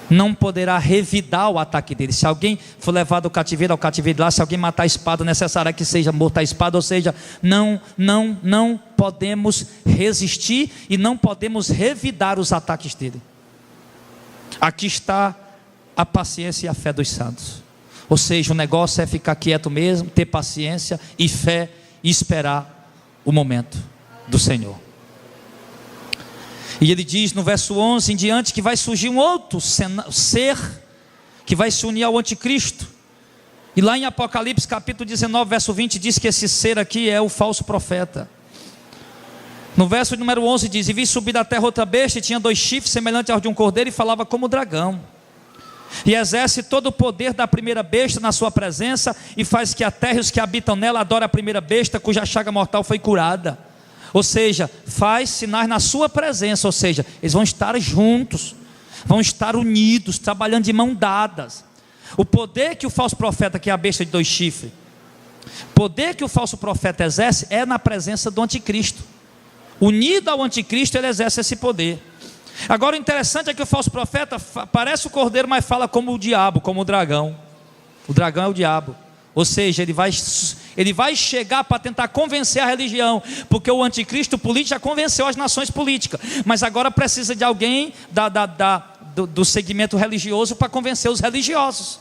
A: não poderá revidar o ataque dele. Se alguém for levado ao cativeiro lá. Se alguém matar a espada, necessária é que seja morta a espada. Ou seja, não podemos resistir e não podemos revidar os ataques dele. Aqui está a paciência e a fé dos santos. Ou seja, o negócio é ficar quieto mesmo, ter paciência e fé e esperar o momento do Senhor. E ele diz no verso 11 em diante que vai surgir um outro ser que vai se unir ao anticristo. E lá em Apocalipse capítulo 19 verso 20 diz que esse ser aqui é o falso profeta. No verso número 11 diz: e vi subir da terra outra besta, e tinha 2 chifres semelhantes aos de um cordeiro, e falava como dragão. E exerce todo o poder da primeira besta na sua presença, e faz que a terra e os que habitam nela adorem a primeira besta, cuja chaga mortal foi curada. Ou seja, faz sinais na sua presença. Ou seja, eles vão estar juntos, vão estar unidos, trabalhando de mão dadas. O poder que o falso profeta, que é a besta de 2 chifres, poder que o falso profeta exerce é na presença do anticristo. Unido ao anticristo, ele exerce esse poder. Agora o interessante é que o falso profeta parece o cordeiro, mas fala como o diabo, como o dragão. O dragão é o diabo. Ou seja, ele vai chegar para tentar convencer a religião, porque o anticristo político já convenceu as nações políticas, mas agora precisa de alguém do segmento religioso para convencer os religiosos.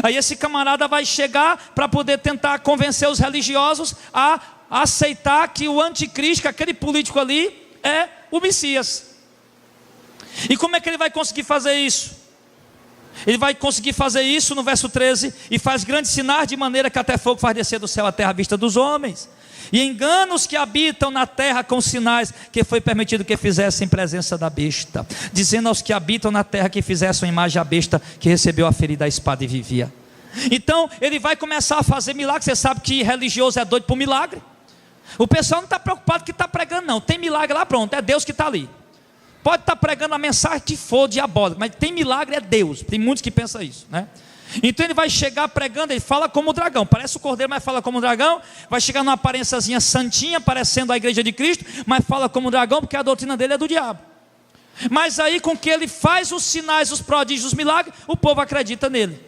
A: Aí esse camarada vai chegar para poder tentar convencer os religiosos a aceitar que o anticristo, que aquele político ali, é o Messias. E como é que ele vai conseguir fazer isso? Ele vai conseguir fazer isso no verso 13: e faz grandes sinais, de maneira que até fogo faz descer do céu a terra à vista dos homens, e engana os que habitam na terra com sinais que foi permitido que fizessem em presença da besta, dizendo aos que habitam na terra que fizessem a imagem à besta, que recebeu a ferida da espada e vivia. Então ele vai começar a fazer milagres. Você sabe que religioso é doido por milagre. O pessoal não está preocupado que está pregando, não. Tem milagre lá, pronto, é Deus que está ali. Pode estar pregando a mensagem que for diabólica, mas tem milagre, é Deus. Tem muitos que pensam isso, né? Então ele vai chegar pregando, ele fala como o dragão, parece o cordeiro, mas fala como o dragão. Vai chegar numa aparênciazinha santinha, parecendo a igreja de Cristo, mas fala como o dragão, porque a doutrina dele é do diabo. Mas aí, com que ele faz os sinais, os prodígios, os milagres, o povo acredita nele.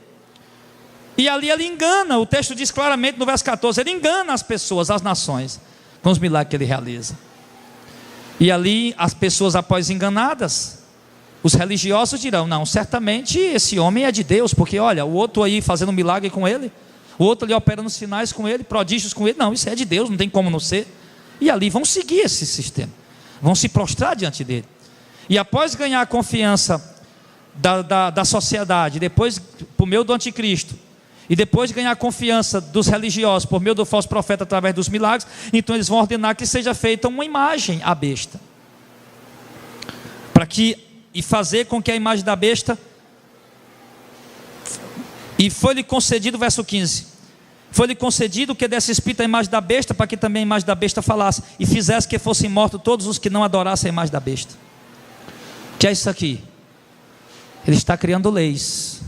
A: E ali ele engana, o texto diz claramente no verso 14, ele engana as pessoas, as nações, com os milagres que ele realiza. E ali as pessoas, após enganadas, os religiosos dirão: não, certamente esse homem é de Deus, porque olha, o outro aí fazendo milagre com ele, o outro ali operando sinais com ele, prodígios com ele, não, isso é de Deus, não tem como não ser. E ali vão seguir esse sistema, vão se prostrar diante dele. E após ganhar a confiança da sociedade, depois por meio do anticristo, e depois ganhar a confiança dos religiosos por meio do falso profeta através dos milagres, então eles vão ordenar que seja feita uma imagem à besta, e fazer com que a imagem da besta, e foi-lhe concedido, verso 15, foi-lhe concedido que desse espírito a imagem da besta, para que também a imagem da besta falasse, e fizesse que fossem mortos todos os que não adorassem a imagem da besta. O que é isso aqui? Ele está criando leis.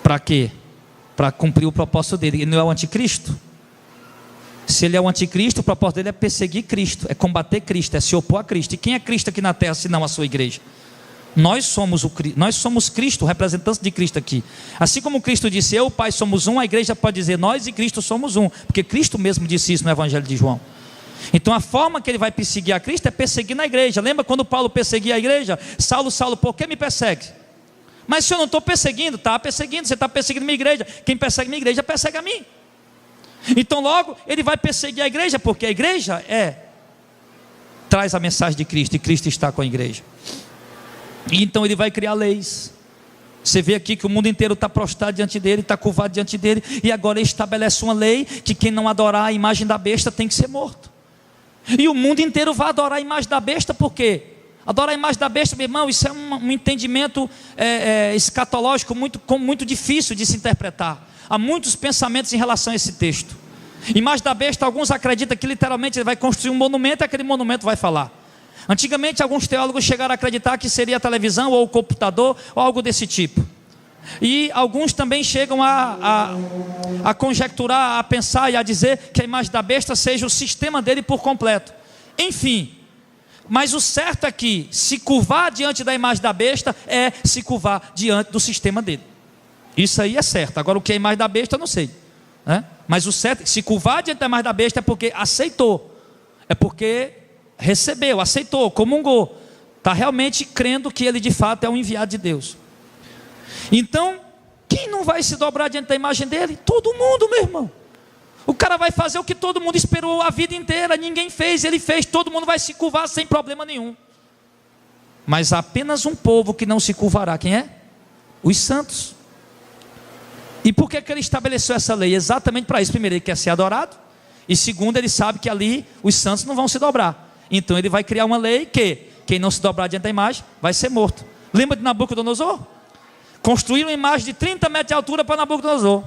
A: Para quê? Para cumprir o propósito dele. Ele não é o anticristo? Se ele é o anticristo, o propósito dele é perseguir Cristo, é combater Cristo, é se opor a Cristo. E quem é Cristo aqui na terra, se não a sua igreja? Nós somos Cristo, representantes de Cristo aqui. Assim como Cristo disse: eu e o Pai somos um, a igreja pode dizer: nós e Cristo somos um, porque Cristo mesmo disse isso no Evangelho de João. Então a forma que ele vai perseguir a Cristo é perseguir na igreja. Lembra quando Paulo perseguia a igreja? Saulo, Saulo, por que me persegue? Mas se eu não estou perseguindo, está perseguindo, você está perseguindo minha igreja. Quem persegue minha igreja, persegue a mim. Então logo, ele vai perseguir a igreja, porque a igreja traz a mensagem de Cristo, e Cristo está com a igreja. E então ele vai criar leis. Você vê aqui que o mundo inteiro está prostrado diante dele, está curvado diante dele, e agora ele estabelece uma lei, que quem não adorar a imagem da besta tem que ser morto. E o mundo inteiro vai adorar a imagem da besta, por quê? Adorar a imagem da besta, meu irmão, isso é um entendimento escatológico muito difícil de se interpretar. Há muitos pensamentos em relação a esse texto. Imagem da besta, alguns acreditam que literalmente ele vai construir um monumento, e aquele monumento vai falar. Antigamente alguns teólogos chegaram a acreditar que seria a televisão, ou o computador, ou algo desse tipo. E alguns também chegam a conjecturar, a pensar e a dizer que a imagem da besta seja o sistema dele por completo. Enfim, mas o certo é que se curvar diante da imagem da besta é se curvar diante do sistema dele. Isso aí é certo. Agora o que é a imagem da besta eu não sei, né? Mas o certo é que se curvar diante da imagem da besta é porque aceitou, é porque recebeu, aceitou, comungou, está realmente crendo que ele de fato é um enviado de Deus. Então, quem não vai se dobrar diante da imagem dele? Todo mundo, meu irmão. O cara vai fazer o que todo mundo esperou a vida inteira, ninguém fez, ele fez, todo mundo vai se curvar sem problema nenhum. Mas há apenas um povo que não se curvará. Quem é? Os santos. E por que ele estabeleceu essa lei? Exatamente para isso. Primeiro, ele quer ser adorado, e segundo, ele sabe que ali os santos não vão se dobrar. Então ele vai criar uma lei que quem não se dobrar diante da imagem vai ser morto. Lembra de Nabucodonosor? Construíram uma imagem de 30 metros de altura para Nabucodonosor.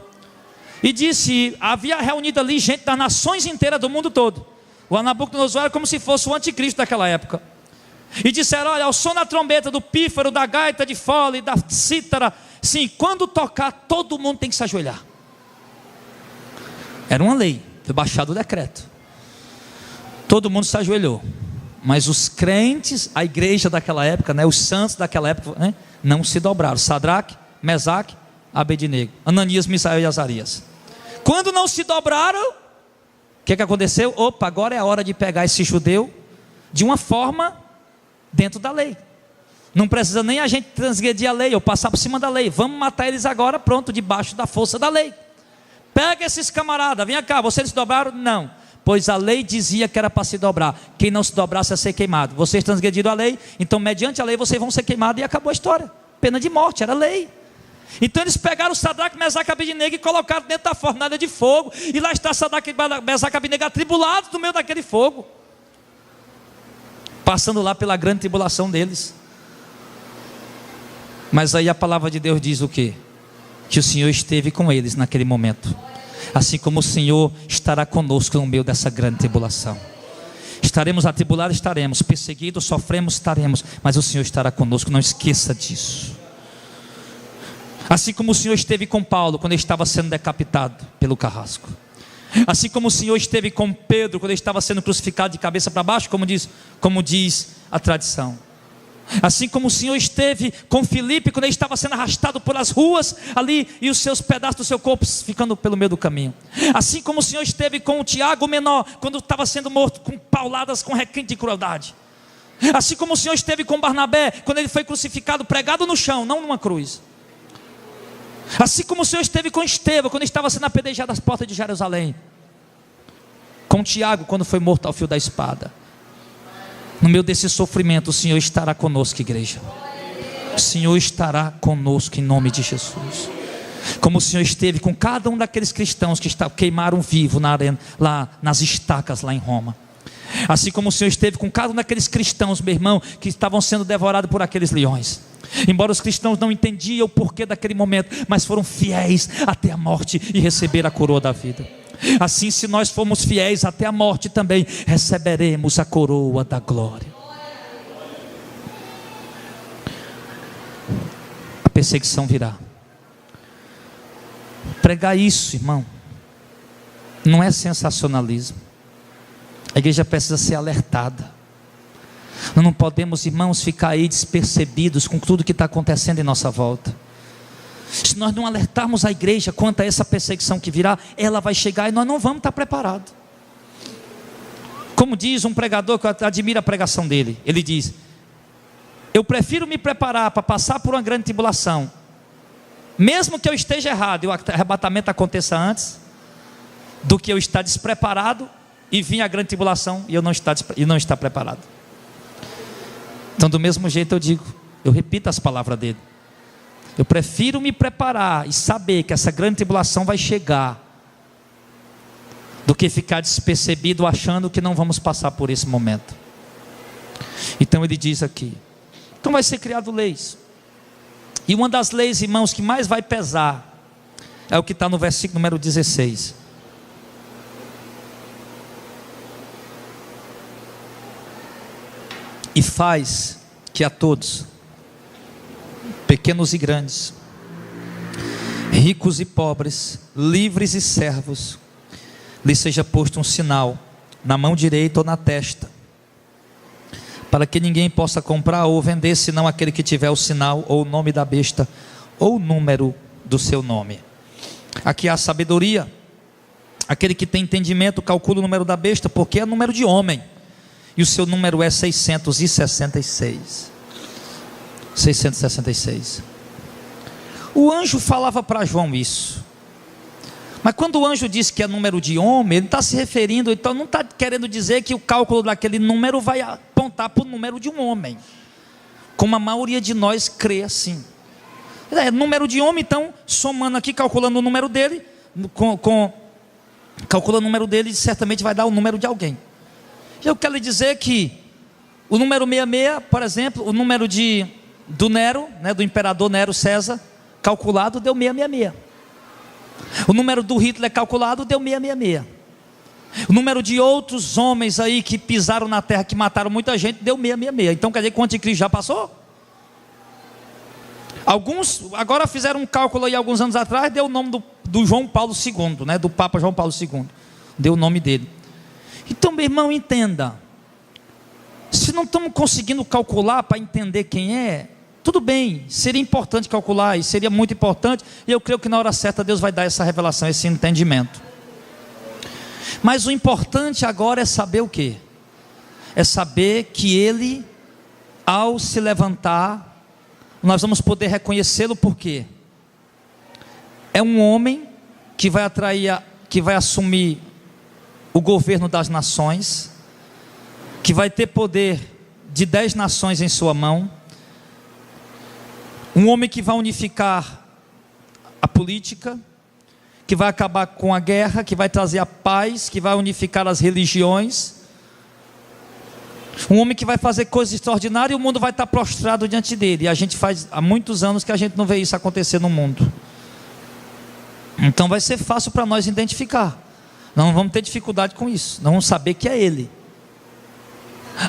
A: E disse, havia reunido ali gente das nações inteiras do mundo todo. O Nabucodonosor era como se fosse o anticristo daquela época. E disseram: olha, ao som da trombeta, do pífaro, da gaita de fole, da cítara, sim, quando tocar, todo mundo tem que se ajoelhar. Era uma lei, foi baixado o decreto. Todo mundo se ajoelhou. Mas os crentes, a igreja daquela época, os santos daquela época, não se dobraram. Sadraque, Mesaque, Abednego, Ananias, Misael e Azarias. Quando não se dobraram, o que aconteceu? Opa, agora é a hora de pegar esse judeu de uma forma dentro da lei. Não precisa nem a gente transgredir a lei ou passar por cima da lei. Vamos matar eles agora, pronto, debaixo da força da lei. Pega esses camaradas, vem cá, vocês se dobraram? Não, pois a lei dizia que era para se dobrar. Quem não se dobrasse ia ser queimado. Vocês transgrediram a lei, então mediante a lei vocês vão ser queimados, e acabou a história. Pena de morte, era lei. Então eles pegaram o Sadraque, Mesaque e Abednego e colocaram dentro da fornalha de fogo, e lá está Sadraque, Mesaque e Abednego atribulados no meio daquele fogo, passando lá pela grande tribulação deles. Mas aí a palavra de Deus diz o quê? Que o Senhor esteve com eles naquele momento, assim como o Senhor estará conosco no meio dessa grande tribulação. Estaremos atribulados, estaremos perseguidos, sofremos, estaremos, mas o Senhor estará conosco, não esqueça disso. Assim como o Senhor esteve com Paulo quando ele estava sendo decapitado pelo carrasco, assim como o Senhor esteve com Pedro quando ele estava sendo crucificado de cabeça para baixo, como diz a tradição. Assim como o Senhor esteve com Filipe quando ele estava sendo arrastado pelas ruas ali e os seus pedaços do seu corpo ficando pelo meio do caminho. Assim como o Senhor esteve com o Tiago menor quando estava sendo morto com pauladas, com requinte de crueldade. Assim como o Senhor esteve com Barnabé quando ele foi crucificado, pregado no chão, não numa cruz. Assim como o Senhor esteve com Estevão quando estava sendo apedrejado às portas de Jerusalém. Com Tiago quando foi morto ao fio da espada. No meio desse sofrimento, o Senhor estará conosco, igreja. O Senhor estará conosco em nome de Jesus. Como o Senhor esteve com cada um daqueles cristãos que queimaram vivo na arena, lá nas estacas lá em Roma. Assim como o Senhor esteve com cada um daqueles cristãos, meu irmão, que estavam sendo devorados por aqueles leões. Embora os cristãos não entendiam o porquê daquele momento, mas foram fiéis até a morte e receberam a coroa da vida. Assim, se nós formos fiéis até a morte também, receberemos a coroa da glória. A perseguição virá. Pregar isso, irmão, não é sensacionalismo. A igreja precisa ser alertada. Nós não podemos, irmãos, ficar aí despercebidos com tudo que está acontecendo em nossa volta. Se nós não alertarmos a igreja quanto a essa perseguição que virá, ela vai chegar e nós não vamos estar preparados. Como diz um pregador que eu admiro a pregação dele, ele diz: eu prefiro me preparar para passar por uma grande tribulação, mesmo que eu esteja errado e o arrebatamento aconteça antes, do que eu estar despreparado e vir a grande tribulação e eu não estar preparado. Então, do mesmo jeito eu digo, eu repito as palavras dele: eu prefiro me preparar e saber que essa grande tribulação vai chegar, do que ficar despercebido achando que não vamos passar por esse momento. Então ele diz aqui, então vai ser criado leis. E uma das leis, irmãos, que mais vai pesar é o que está no versículo número 16. E faz que a todos, pequenos e grandes, ricos e pobres, livres e servos, lhe seja posto um sinal na mão direita ou na testa, para que ninguém possa comprar ou vender, senão aquele que tiver o sinal, ou o nome da besta, ou o número do seu nome. Aqui há sabedoria. Aquele que tem entendimento calcula o número da besta, porque é número de homem, e o seu número é 666. 666. O anjo falava para João isso. Mas quando o anjo disse que é número de homem, ele está se referindo, então não está querendo dizer que o cálculo daquele número vai apontar para o número de um homem, como a maioria de nós crê assim. É número de homem, então somando aqui, calculando o número dele, calculando o número dele, certamente vai dar o número de alguém. Eu quero lhe dizer que o número 66, por exemplo, o número do Nero, né, do imperador Nero César, calculado deu 666. O número do Hitler calculado deu 666. O número de outros homens aí que pisaram na terra, que mataram muita gente, deu 666. Então quer dizer que o anticristo já passou? Alguns agora fizeram um cálculo aí alguns anos atrás, deu o nome do João Paulo II, né, do Papa João Paulo II, deu o nome dele. Então, meu irmão, entenda, se não estamos conseguindo calcular para entender quem é, tudo bem, seria importante calcular, e seria muito importante, e eu creio que na hora certa Deus vai dar essa revelação, esse entendimento. Mas o importante agora é saber o quê? É saber que ele, ao se levantar, nós vamos poder reconhecê-lo, porque é um homem que vai assumir o governo das nações, que vai ter poder de 10 nações em sua mão, um homem que vai unificar a política, que vai acabar com a guerra, que vai trazer a paz, que vai unificar as religiões, um homem que vai fazer coisas extraordinárias, e o mundo vai estar prostrado diante dele, e a gente faz há muitos anos que a gente não vê isso acontecer no mundo. Então vai ser fácil para nós identificar, não vamos ter dificuldade com isso, não vamos saber que é ele.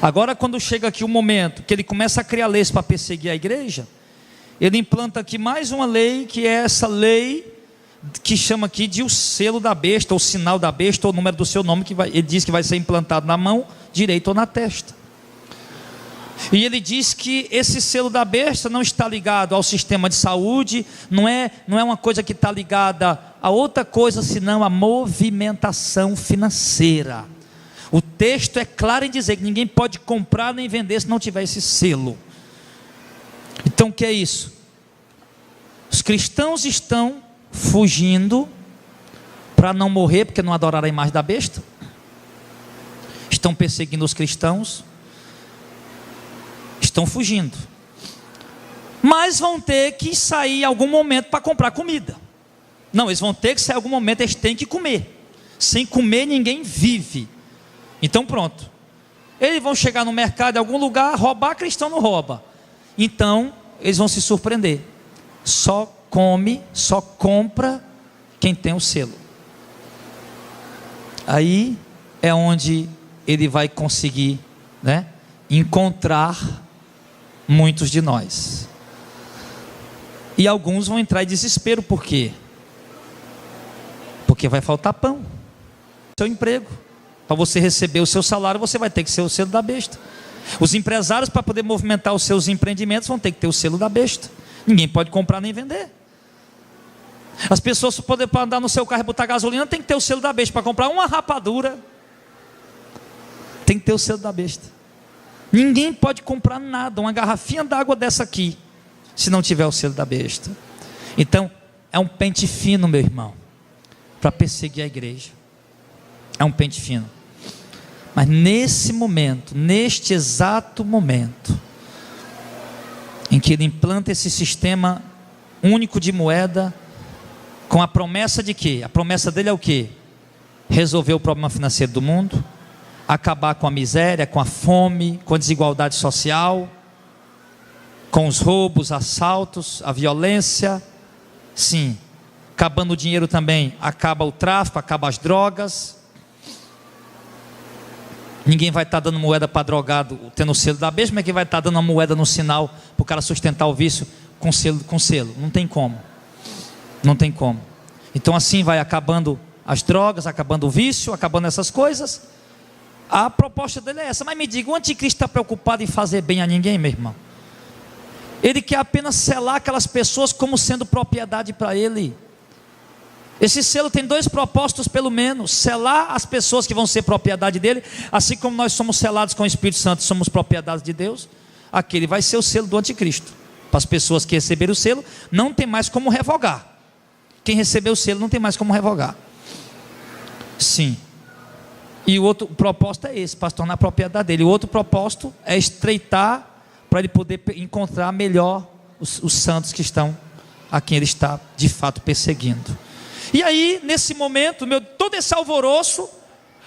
A: Agora, quando chega aqui o momento que ele começa a criar leis para perseguir a igreja, ele implanta aqui mais uma lei, que é essa lei que chama aqui de o selo da besta, ou sinal da besta, ou o número do seu nome, ele diz que vai ser implantado na mão direita ou na testa. E ele diz que esse selo da besta não está ligado ao sistema de saúde, não é uma coisa que está ligada a outra coisa, senão a movimentação financeira. O texto é claro em dizer que ninguém pode comprar nem vender se não tiver esse selo. Então o que é isso? Os cristãos estão fugindo para não morrer, porque não adoraram a imagem da besta. Estão perseguindo os cristãos. Estão fugindo. Mas vão ter que sair em algum momento para comprar comida. Não, eles vão ter que sair em algum momento, eles têm que comer. Sem comer ninguém vive. Então pronto. Eles vão chegar no mercado em algum lugar, roubar, cristão não rouba. Então eles vão se surpreender. Só come, só compra quem tem o selo. Aí é onde ele vai conseguir, encontrar muitos de nós. E alguns vão entrar em desespero. Por quê? Porque vai faltar pão. Seu emprego, para você receber o seu salário, você vai ter que ser o selo da besta. Os empresários, para poder movimentar os seus empreendimentos, vão ter que ter o selo da besta. Ninguém pode comprar nem vender. As pessoas, para poder andar no seu carro e botar gasolina, tem que ter o selo da besta. Para comprar uma rapadura, tem que ter o selo da besta. Ninguém pode comprar nada, uma garrafinha d'água dessa aqui, se não tiver o selo da besta. Então é um pente fino, meu irmão, para perseguir a igreja. É um pente fino. Mas nesse momento, neste exato momento em que ele implanta esse sistema único de moeda, com a promessa de quê? A promessa dele é o quê? Resolver o problema financeiro do mundo, acabar com a miséria, com a fome, com a desigualdade social, com os roubos, assaltos, a violência. Sim, acabando o dinheiro também, acaba o tráfico, acaba as drogas. Ninguém vai estar dando moeda para drogado tendo o selo da besta. Como é que vai estar dando uma moeda no sinal para o cara sustentar o vício com selo? Não tem como. Não tem como. Então assim vai acabando as drogas, acabando o vício, acabando essas coisas. A proposta dele é essa. Mas me diga, o anticristo está preocupado em fazer bem a ninguém, meu irmão? Ele quer apenas selar aquelas pessoas como sendo propriedade para ele. Esse selo tem dois propósitos pelo menos: selar as pessoas que vão ser propriedade dele, assim como nós somos selados com o Espírito Santo, somos propriedade de Deus. Aquele vai ser o selo do anticristo. Para as pessoas que receberam o selo, não tem mais como revogar. Quem recebeu o selo não tem mais como revogar. Sim. E o outro propósito é esse, para se tornar propriedade dele. O outro propósito é estreitar, para ele poder encontrar melhor os santos que estão, a quem ele está de fato perseguindo. E aí, nesse momento, todo esse alvoroço,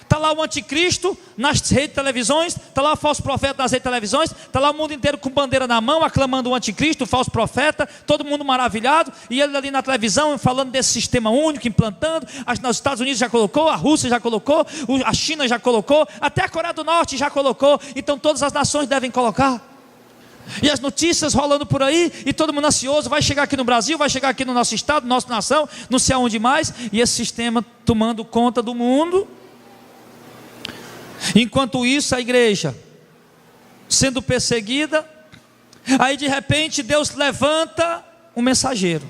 A: está lá o anticristo nas redes de televisões, está lá o falso profeta nas redes de televisões, está lá o mundo inteiro com bandeira na mão, aclamando o anticristo, o falso profeta, todo mundo maravilhado, e ele ali na televisão, falando desse sistema único, implantando. Os Estados Unidos já colocou, a Rússia já colocou, a China já colocou, até a Coreia do Norte já colocou, então todas as nações devem colocar. E as notícias rolando por aí, e todo mundo ansioso, vai chegar aqui no Brasil, vai chegar aqui no nosso estado, nossa nação, não sei aonde mais, e esse sistema tomando conta do mundo. Enquanto isso, a igreja sendo perseguida, aí de repente Deus levanta um mensageiro.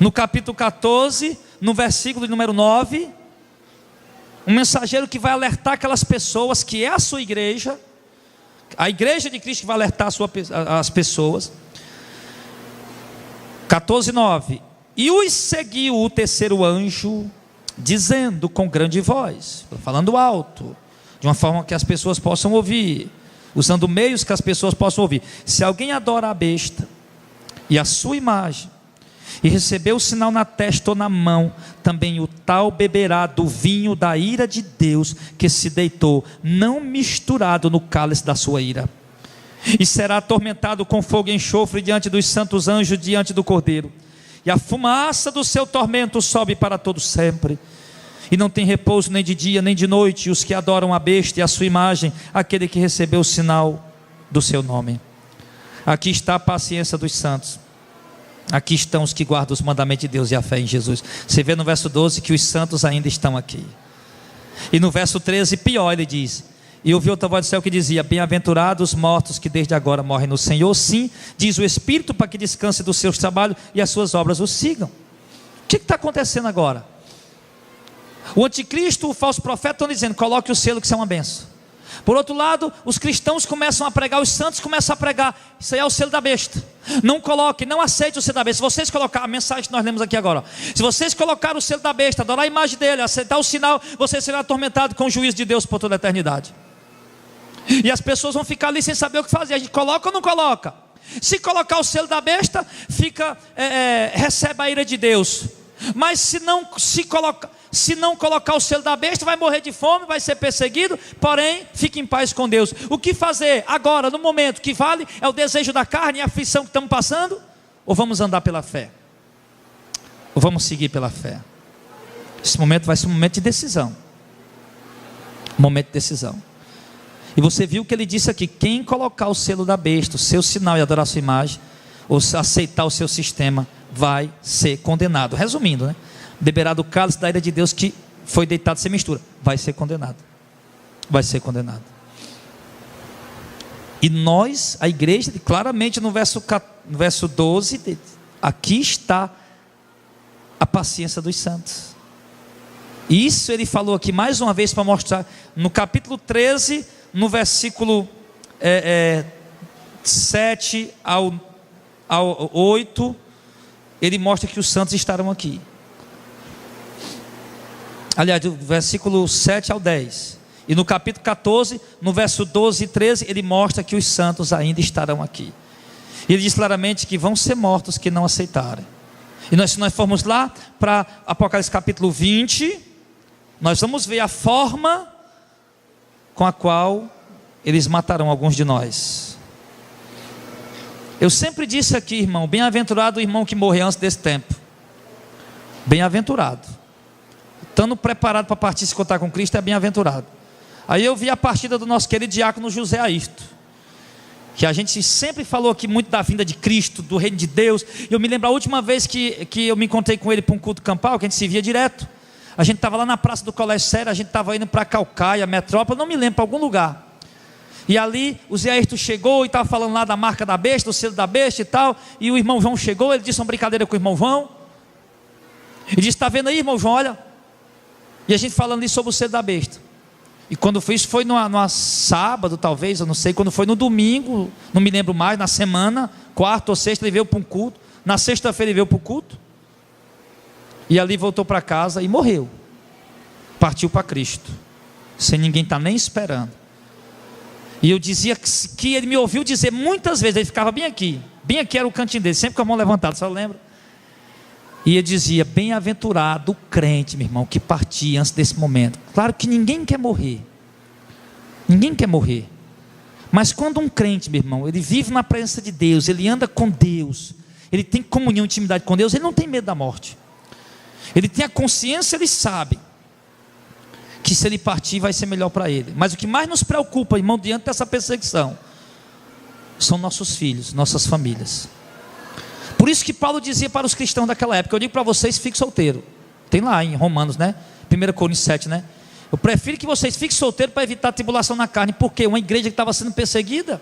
A: No capítulo 14, no versículo número 9, um mensageiro que vai alertar aquelas pessoas, que é a sua igreja, a igreja de Cristo, que vai alertar as pessoas. 14:9. E os seguiu o terceiro anjo, dizendo com grande voz, falando alto, de uma forma que as pessoas possam ouvir, usando meios que as pessoas possam ouvir: se alguém adora a besta e a sua imagem, e recebeu o sinal na testa ou na mão, também o tal beberá do vinho da ira de Deus, que se deitou, não misturado no cálice da sua ira, e será atormentado com fogo e enxofre diante dos santos anjos, diante do Cordeiro, e a fumaça do seu tormento sobe para todo sempre, e não tem repouso nem de dia nem de noite, os que adoram a besta e a sua imagem, aquele que recebeu o sinal do seu nome. Aqui está a paciência dos santos. Aqui estão os que guardam os mandamentos de Deus e a fé em Jesus. Você vê no verso 12 que os santos ainda estão aqui. E no verso 13, pior, ele diz: E ouvi outra voz do céu que dizia: bem-aventurados os mortos que desde agora morrem no Senhor. Sim, diz o Espírito, para que descanse dos seus trabalhos e as suas obras os sigam. O que está acontecendo agora? O anticristo, o falso profeta estão dizendo: coloque o selo que isso é uma benção. Por outro lado, os cristãos começam a pregar, os santos começam a pregar: isso aí é o selo da besta. Não coloque, não aceite o selo da besta. Se vocês colocarem a mensagem que nós lemos aqui agora, se vocês colocarem o selo da besta, adorar a imagem dele, aceitar o sinal, você será atormentado com o juízo de Deus por toda a eternidade. E as pessoas vão ficar ali sem saber o que fazer. A gente coloca ou não coloca? Se colocar o selo da besta, recebe a ira de Deus. Mas se não colocar o selo da besta, vai morrer de fome, vai ser perseguido. Porém, fique em paz com Deus. O que fazer agora, no momento? Que vale é o desejo da carne e a aflição que estamos passando? Ou vamos andar pela fé? Ou vamos seguir pela fé? Esse momento vai ser um momento de decisão. Momento de decisão. E você viu que ele disse aqui: quem colocar o selo da besta, o seu sinal e adorar a sua imagem, ou aceitar o seu sistema, vai ser condenado. Resumindo, né? Beberá do cálice da ira de Deus que foi deitado sem mistura. Vai ser condenado. Vai ser condenado. E nós, a igreja, claramente no verso 12, aqui está a paciência dos santos. Isso ele falou aqui mais uma vez para mostrar, no capítulo 13, no versículo 7 ao 8, ele mostra que os santos estarão aqui. Aliás, do versículo 7 ao 10. E no capítulo 14, no verso 12 e 13, ele mostra que os santos ainda estarão aqui. Ele diz claramente que vão ser mortos que não aceitarem. E se nós formos lá para Apocalipse capítulo 20, nós vamos ver a forma com a qual eles matarão alguns de nós. Eu sempre disse aqui, irmão, bem-aventurado o irmão que morrer antes desse tempo. Bem-aventurado. Estando preparado para partir se contar com Cristo, é bem-aventurado. Aí eu vi a partida do nosso querido diácono José Ayrton, que a gente sempre falou aqui muito da vinda de Cristo, do reino de Deus. Eu me lembro a última vez que eu me encontrei com ele para um culto campal, que a gente se via direto. A gente estava lá na praça do Colégio Sério, a gente estava indo para Calcaia, Metrópole, não me lembro, para algum lugar. E ali o Zé Ayrton chegou e estava falando lá da marca da besta, do selo da besta e tal. E o irmão João chegou, ele disse uma brincadeira com o irmão João. Ele disse: está vendo aí, irmão João, olha. E a gente falando ali sobre o selo da besta. E quando foi isso, foi numa sábado, talvez, eu não sei. Quando foi no domingo, não me lembro mais, na semana, quarta ou sexta, ele veio para um culto. Na sexta-feira ele veio para o culto. E ali voltou para casa e morreu. Partiu para Cristo, sem ninguém estar nem esperando. E eu dizia que ele me ouviu dizer muitas vezes, ele ficava bem aqui era o cantinho dele, sempre com a mão levantada, só lembra? E ele dizia: bem-aventurado o crente, meu irmão, que partia antes desse momento. Claro que ninguém quer morrer, mas quando um crente, meu irmão, ele vive na presença de Deus, ele anda com Deus, ele tem comunhão, intimidade com Deus, ele não tem medo da morte. Ele tem a consciência, ele sabe que se ele partir vai ser melhor para ele. Mas o que mais nos preocupa, irmão, diante dessa perseguição, são nossos filhos, nossas famílias. Por isso que Paulo dizia para os cristãos daquela época: eu digo para vocês, fiquem solteiros. Tem lá em Romanos, né? 1 Coríntios 7, né? Eu prefiro que vocês fiquem solteiros para evitar a tribulação na carne. Porque uma igreja que estava sendo perseguida,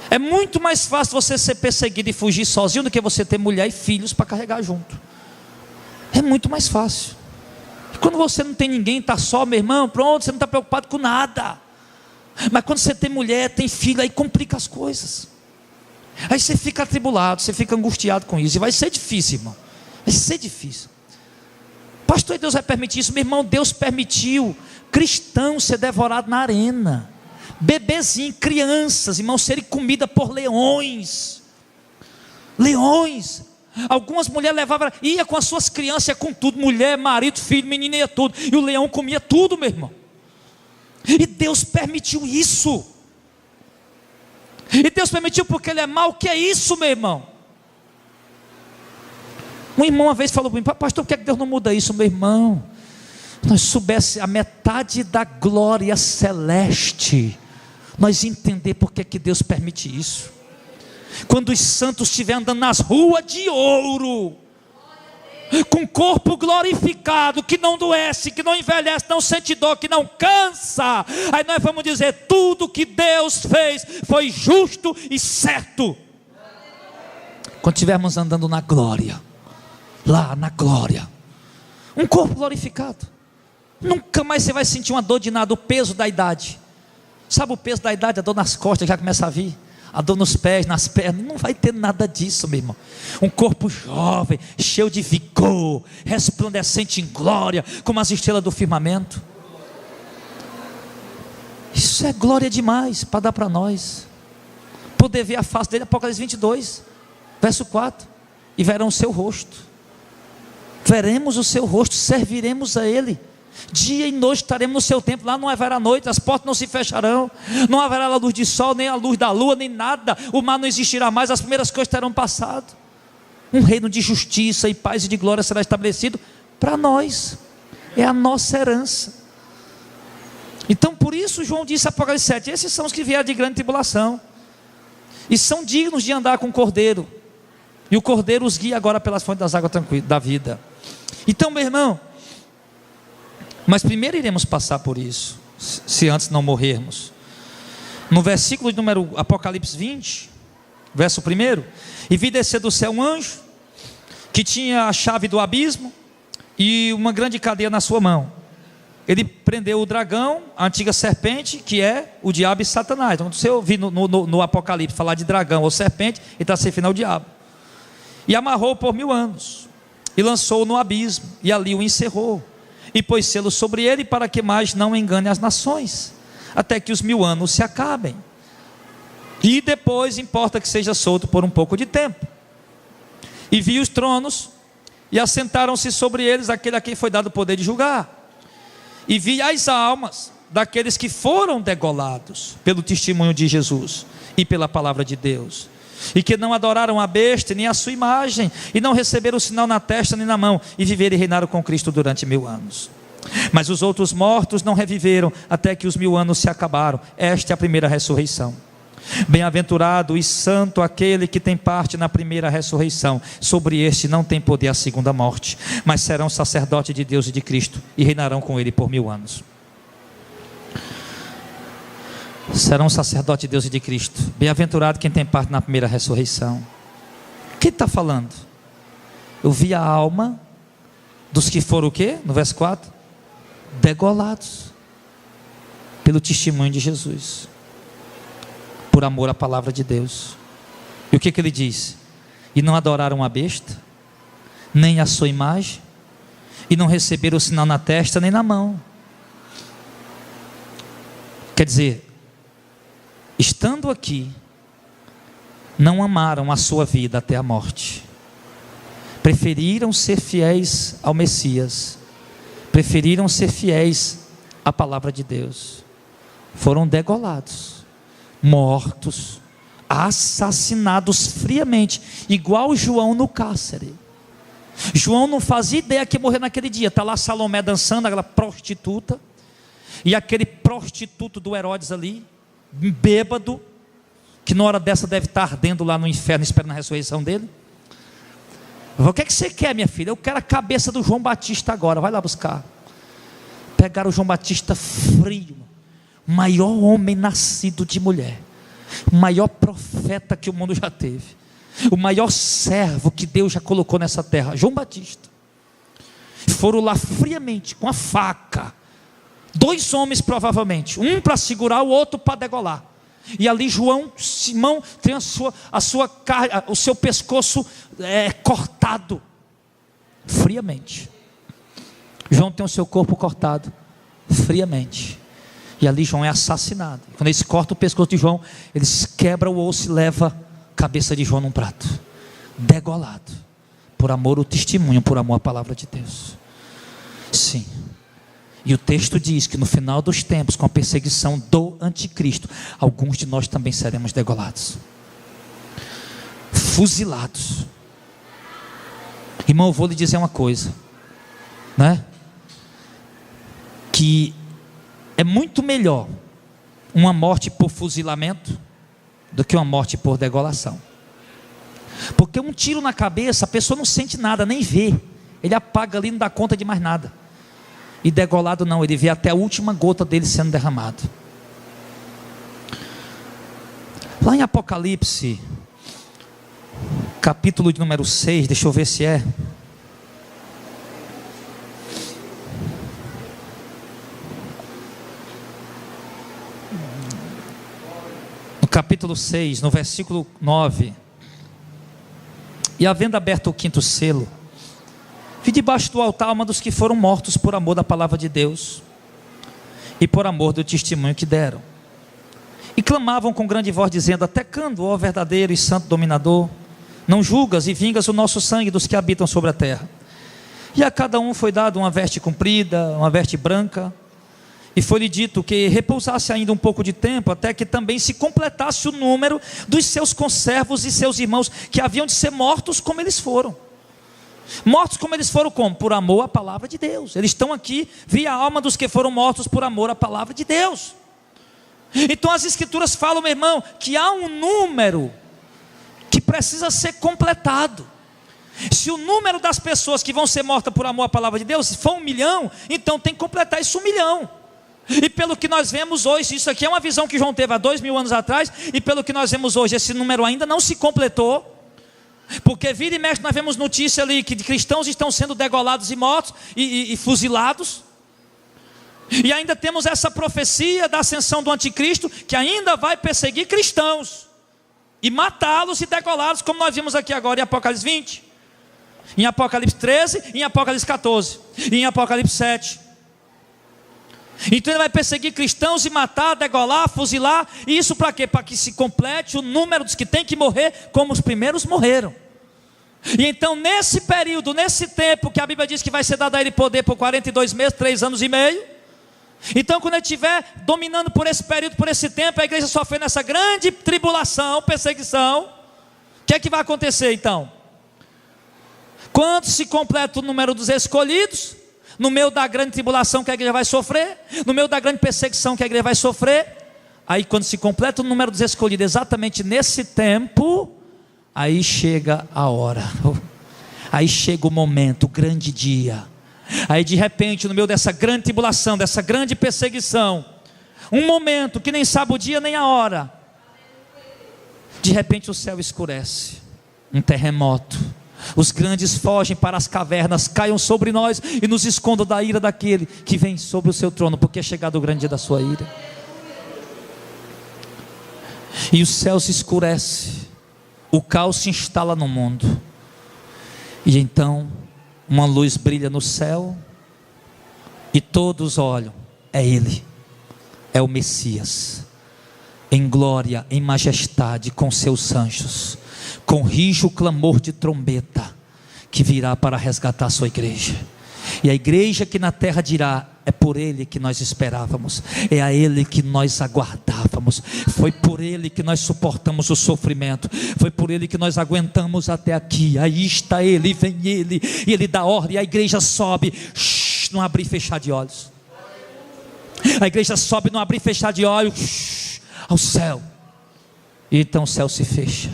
A: é muito mais fácil você ser perseguido e fugir sozinho do que você ter mulher e filhos para carregar junto. É muito mais fácil. E quando você não tem ninguém, está só, meu irmão, pronto, você não está preocupado com nada. Mas quando você tem mulher, tem filho, aí complica as coisas. Aí você fica atribulado, você fica angustiado com isso. E vai ser difícil, irmão. Vai ser difícil. Pastor, Deus vai permitir isso? Meu irmão, Deus permitiu cristão ser devorado na arena. Bebezinho, crianças, irmão, serem comida por leões. Leões. Algumas mulheres levavam, ia com as suas crianças, ia com tudo, mulher, marido, filho, menina, ia tudo, e o leão comia tudo, meu irmão. E Deus permitiu isso. E Deus permitiu porque Ele é mau. O que é isso, meu irmão? Um irmão uma vez falou para mim: pastor, por que Deus não muda isso? Meu irmão, nós soubesse a metade da glória celeste, nós entender porque que Deus permite isso. Quando os santos estiverem andando nas ruas de ouro, com corpo glorificado, que não adoece, que não envelhece, não sente dor, que não cansa. Aí nós vamos dizer: tudo que Deus fez foi justo e certo. Quando estivermos andando na glória, lá na glória, um corpo glorificado, nunca mais você vai sentir uma dor de nada. O peso da idade, sabe o peso da idade? A dor nas costas já começa a vir, a dor nos pés, nas pernas. Não vai ter nada disso, meu irmão. Um corpo jovem, cheio de vigor, resplandecente em glória, como as estrelas do firmamento. Isso é glória demais para dar para nós. Poder ver a face dele, Apocalipse 22, verso 4. E verão o seu rosto. Veremos o seu rosto, serviremos a ele. Dia e noite estaremos no seu templo. Lá não haverá noite, as portas não se fecharão, não haverá a luz de sol, nem a luz da lua, nem nada. O mar não existirá mais, as primeiras coisas terão passado. Um reino de justiça e paz e de glória será estabelecido para nós. É a nossa herança. Então por isso João disse, Apocalipse 7, esses são os que vieram de grande tribulação e são dignos de andar com o Cordeiro, e o Cordeiro os guia agora pelas fontes das águas tranquilas da vida. Então, meu irmão, mas primeiro iremos passar por isso, se antes não morrermos. No versículo de número Apocalipse 20, verso 1: e vi descer do céu um anjo, que tinha a chave do abismo e uma grande cadeia na sua mão. Ele prendeu o dragão, a antiga serpente, que é o diabo e Satanás. Então, se você ouvir no Apocalipse falar de dragão ou serpente, ele está se referindo ao diabo. E amarrou por 1000 anos, e lançou-o no abismo, e ali o encerrou, e pôs selo sobre ele, para que mais não engane as nações, até que os 1000 anos se acabem. E depois importa que seja solto por um pouco de tempo. E vi os tronos, e assentaram-se sobre eles aquele a quem foi dado o poder de julgar. E vi as almas daqueles que foram degolados pelo testemunho de Jesus e pela palavra de Deus, e que não adoraram a besta nem a sua imagem, e não receberam o sinal na testa nem na mão, e viveram e reinaram com Cristo durante 1000 anos. Mas os outros mortos não reviveram até que os 1000 anos se acabaram. Esta é a primeira ressurreição. Bem-aventurado e santo aquele que tem parte na primeira ressurreição. Sobre este não tem poder a segunda morte, mas serão sacerdotes de Deus e de Cristo, e reinarão com ele por 1000 anos. Serão sacerdotes de Deus e de Cristo. Bem-aventurado quem tem parte na primeira ressurreição. O que está falando? Eu vi a alma dos que foram o quê? No verso 4: degolados pelo testemunho de Jesus, por amor à palavra de Deus. E o que ele diz? E não adoraram a besta, nem a sua imagem, e não receberam o sinal na testa nem na mão. Quer dizer, estando aqui, não amaram a sua vida até a morte, preferiram ser fiéis ao Messias, preferiram ser fiéis à palavra de Deus, foram degolados, mortos, assassinados friamente, igual João no cárcere. João não fazia ideia que ia morrer naquele dia. Está lá Salomé dançando, aquela prostituta, e aquele prostituto do Herodes ali, bêbado, que na hora dessa deve estar ardendo lá no inferno, esperando a ressurreição dele. O que é que você quer, minha filha? Eu quero a cabeça do João Batista agora, vai lá buscar. Pegaram o João Batista frio, o maior homem nascido de mulher, o maior profeta que o mundo já teve, o maior servo que Deus já colocou nessa terra, João Batista. Foram lá friamente, com a faca, 2 homens provavelmente, um para segurar, o outro para degolar. E ali Simão tem o seu pescoço cortado, friamente. João tem o seu corpo cortado, friamente. E ali João é assassinado. Quando eles cortam o pescoço de João, eles quebram o osso e levam a cabeça de João num prato, degolado, por amor ao testemunho, por amor à palavra de Deus. Sim. E o texto diz que no final dos tempos, com a perseguição do anticristo, alguns de nós também seremos degolados, fuzilados. Irmão, eu vou lhe dizer uma coisa, né? Que é muito melhor uma morte por fuzilamento do que uma morte por degolação. Porque um tiro na cabeça, a pessoa não sente nada, nem vê. ele apaga ali, não dá conta de mais nada. E degolado não, ele vê até a última gota dele sendo derramado. Lá em Apocalipse, capítulo de número 6, deixa eu ver se é. No capítulo 6, no versículo 9. E havendo aberto o quinto selo, vi debaixo do altar uma dos que foram mortos por amor da palavra de Deus e por amor do testemunho que deram. E clamavam com grande voz, dizendo: até quando, ó verdadeiro e santo dominador, não julgas e vingas o nosso sangue dos que habitam sobre a terra? E a cada um foi dado uma veste comprida, uma veste branca, e foi-lhe dito que repousasse ainda um pouco de tempo, até que também se completasse o número dos seus conservos e seus irmãos, que haviam de ser mortos como eles foram. Mortos como eles foram como? Por amor à palavra de Deus. Eles estão aqui, vi a alma dos que foram mortos por amor à palavra de Deus. Então as escrituras falam, meu irmão, que há um número que precisa ser completado. Se o número das pessoas que vão ser mortas por amor à palavra de Deus for 1 milhão, então tem que completar isso 1 milhão. E pelo que nós vemos hoje, isso aqui é uma visão que João teve há 2000 anos atrás, e pelo que nós vemos hoje, esse número ainda não se completou. Porque vira e mexe, nós vemos notícia ali que cristãos estão sendo degolados e mortos e fuzilados. E ainda temos essa profecia da ascensão do anticristo, que ainda vai perseguir cristãos e matá-los e degolá-los, como nós vimos aqui agora em Apocalipse 20, em Apocalipse 13, em Apocalipse 14 e em Apocalipse 7. Então ele vai perseguir cristãos e matar, degolar, fuzilar. E isso para quê? Para que se complete o número dos que tem que morrer como os primeiros morreram. E então nesse período, nesse tempo que a Bíblia diz que vai ser dado a ele poder por 42 meses, 3 anos e meio. Então quando ele estiver dominando por esse período, por esse tempo, a igreja sofrendo essa grande tribulação, perseguição, o que é que vai acontecer então? Quando se completa o número dos escolhidos, no meio da grande tribulação que a igreja vai sofrer, no meio da grande perseguição que a igreja vai sofrer, aí quando se completa o número dos escolhidos, exatamente nesse tempo, aí chega a hora, aí chega o momento, o grande dia. Aí de repente, no meio dessa grande tribulação, dessa grande perseguição, um momento que nem sabe o dia nem a hora, de repente o céu escurece, um terremoto, os grandes fogem para as cavernas, caiam sobre nós e nos escondam da ira daquele que vem sobre o seu trono, porque é chegado o grande dia da sua ira. E o céu se escurece, o caos se instala no mundo, e então uma luz brilha no céu, e todos olham, é Ele, é o Messias, em glória, em majestade, com seus anjos, com rijo clamor de trombeta, que virá para resgatar a sua igreja. E a igreja que na terra dirá: é por Ele que nós esperávamos, é a Ele que nós aguardávamos, foi por Ele que nós suportamos o sofrimento, foi por Ele que nós aguentamos até aqui. Aí está Ele, vem Ele, e Ele dá ordem, e a igreja sobe, não abrir e fechar de olhos. A igreja sobe, não abrir e fechar de olhos, ao céu. E então o céu se fecha,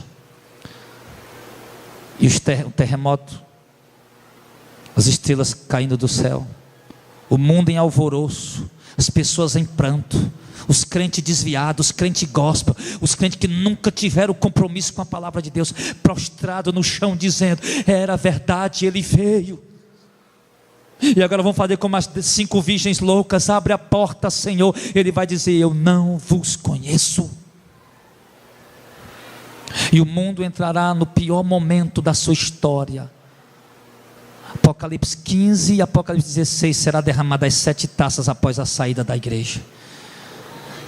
A: e o terremoto, as estrelas caindo do céu, o mundo em alvoroço, as pessoas em pranto, os crentes desviados, os crentes gospel, os crentes que nunca tiveram compromisso com a palavra de Deus, prostrado no chão dizendo: era verdade, Ele veio. E agora vamos fazer como as 5 virgens loucas: abre a porta, Senhor. Ele vai dizer: eu não vos conheço. E o mundo entrará no pior momento da sua história. Apocalipse 15 e Apocalipse 16 será derramada as 7 taças após a saída da igreja.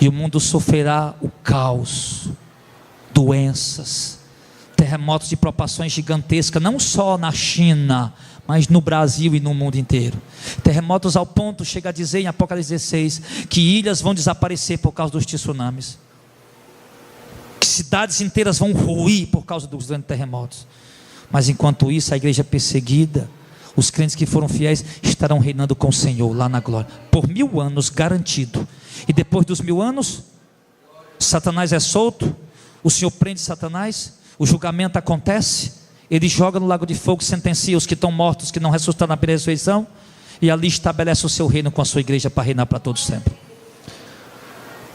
A: E o mundo sofrerá o caos, doenças, terremotos de proporções gigantescas, não só na China, mas no Brasil e no mundo inteiro. Terremotos ao ponto, chega a dizer em Apocalipse 16, que ilhas vão desaparecer por causa dos tsunamis, que cidades inteiras vão ruir por causa dos grandes terremotos. Mas enquanto isso, a igreja perseguida, os crentes que foram fiéis estarão reinando com o Senhor lá na glória, por 1000 anos garantido. E depois dos 1000 anos, Satanás é solto, o Senhor prende Satanás, o julgamento acontece, Ele joga no lago de fogo, sentencia os que estão mortos, que não ressuscitaram na primeira ressurreição, e ali estabelece o seu reino com a sua igreja para reinar para todos sempre.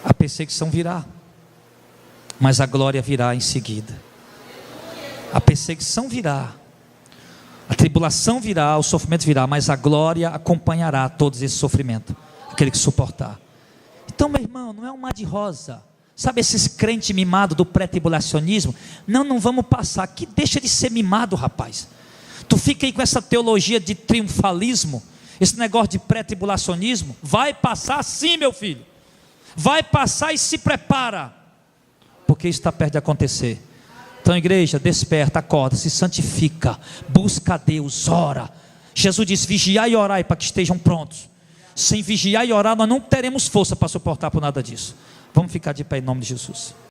A: A perseguição virá, mas a glória virá em seguida. A perseguição virá, a tribulação virá, o sofrimento virá, mas a glória acompanhará todos esse sofrimento, aquele que suportar. Então, meu irmão, não é um mar de rosa. Sabe esses crentes mimados do pré-tribulacionismo? Não vamos passar. Que deixa de ser mimado, rapaz. Tu fica aí com essa teologia de triunfalismo, esse negócio de pré-tribulacionismo. Vai passar sim, meu filho. Vai passar e se prepara, porque isso está perto de acontecer. Então, igreja, desperta, acorda, se santifica, busca a Deus, ora. Jesus disse: vigiai e orai para que estejam prontos. Sem vigiar e orar, nós não teremos força para suportar por nada disso. Vamos ficar de pé em nome de Jesus.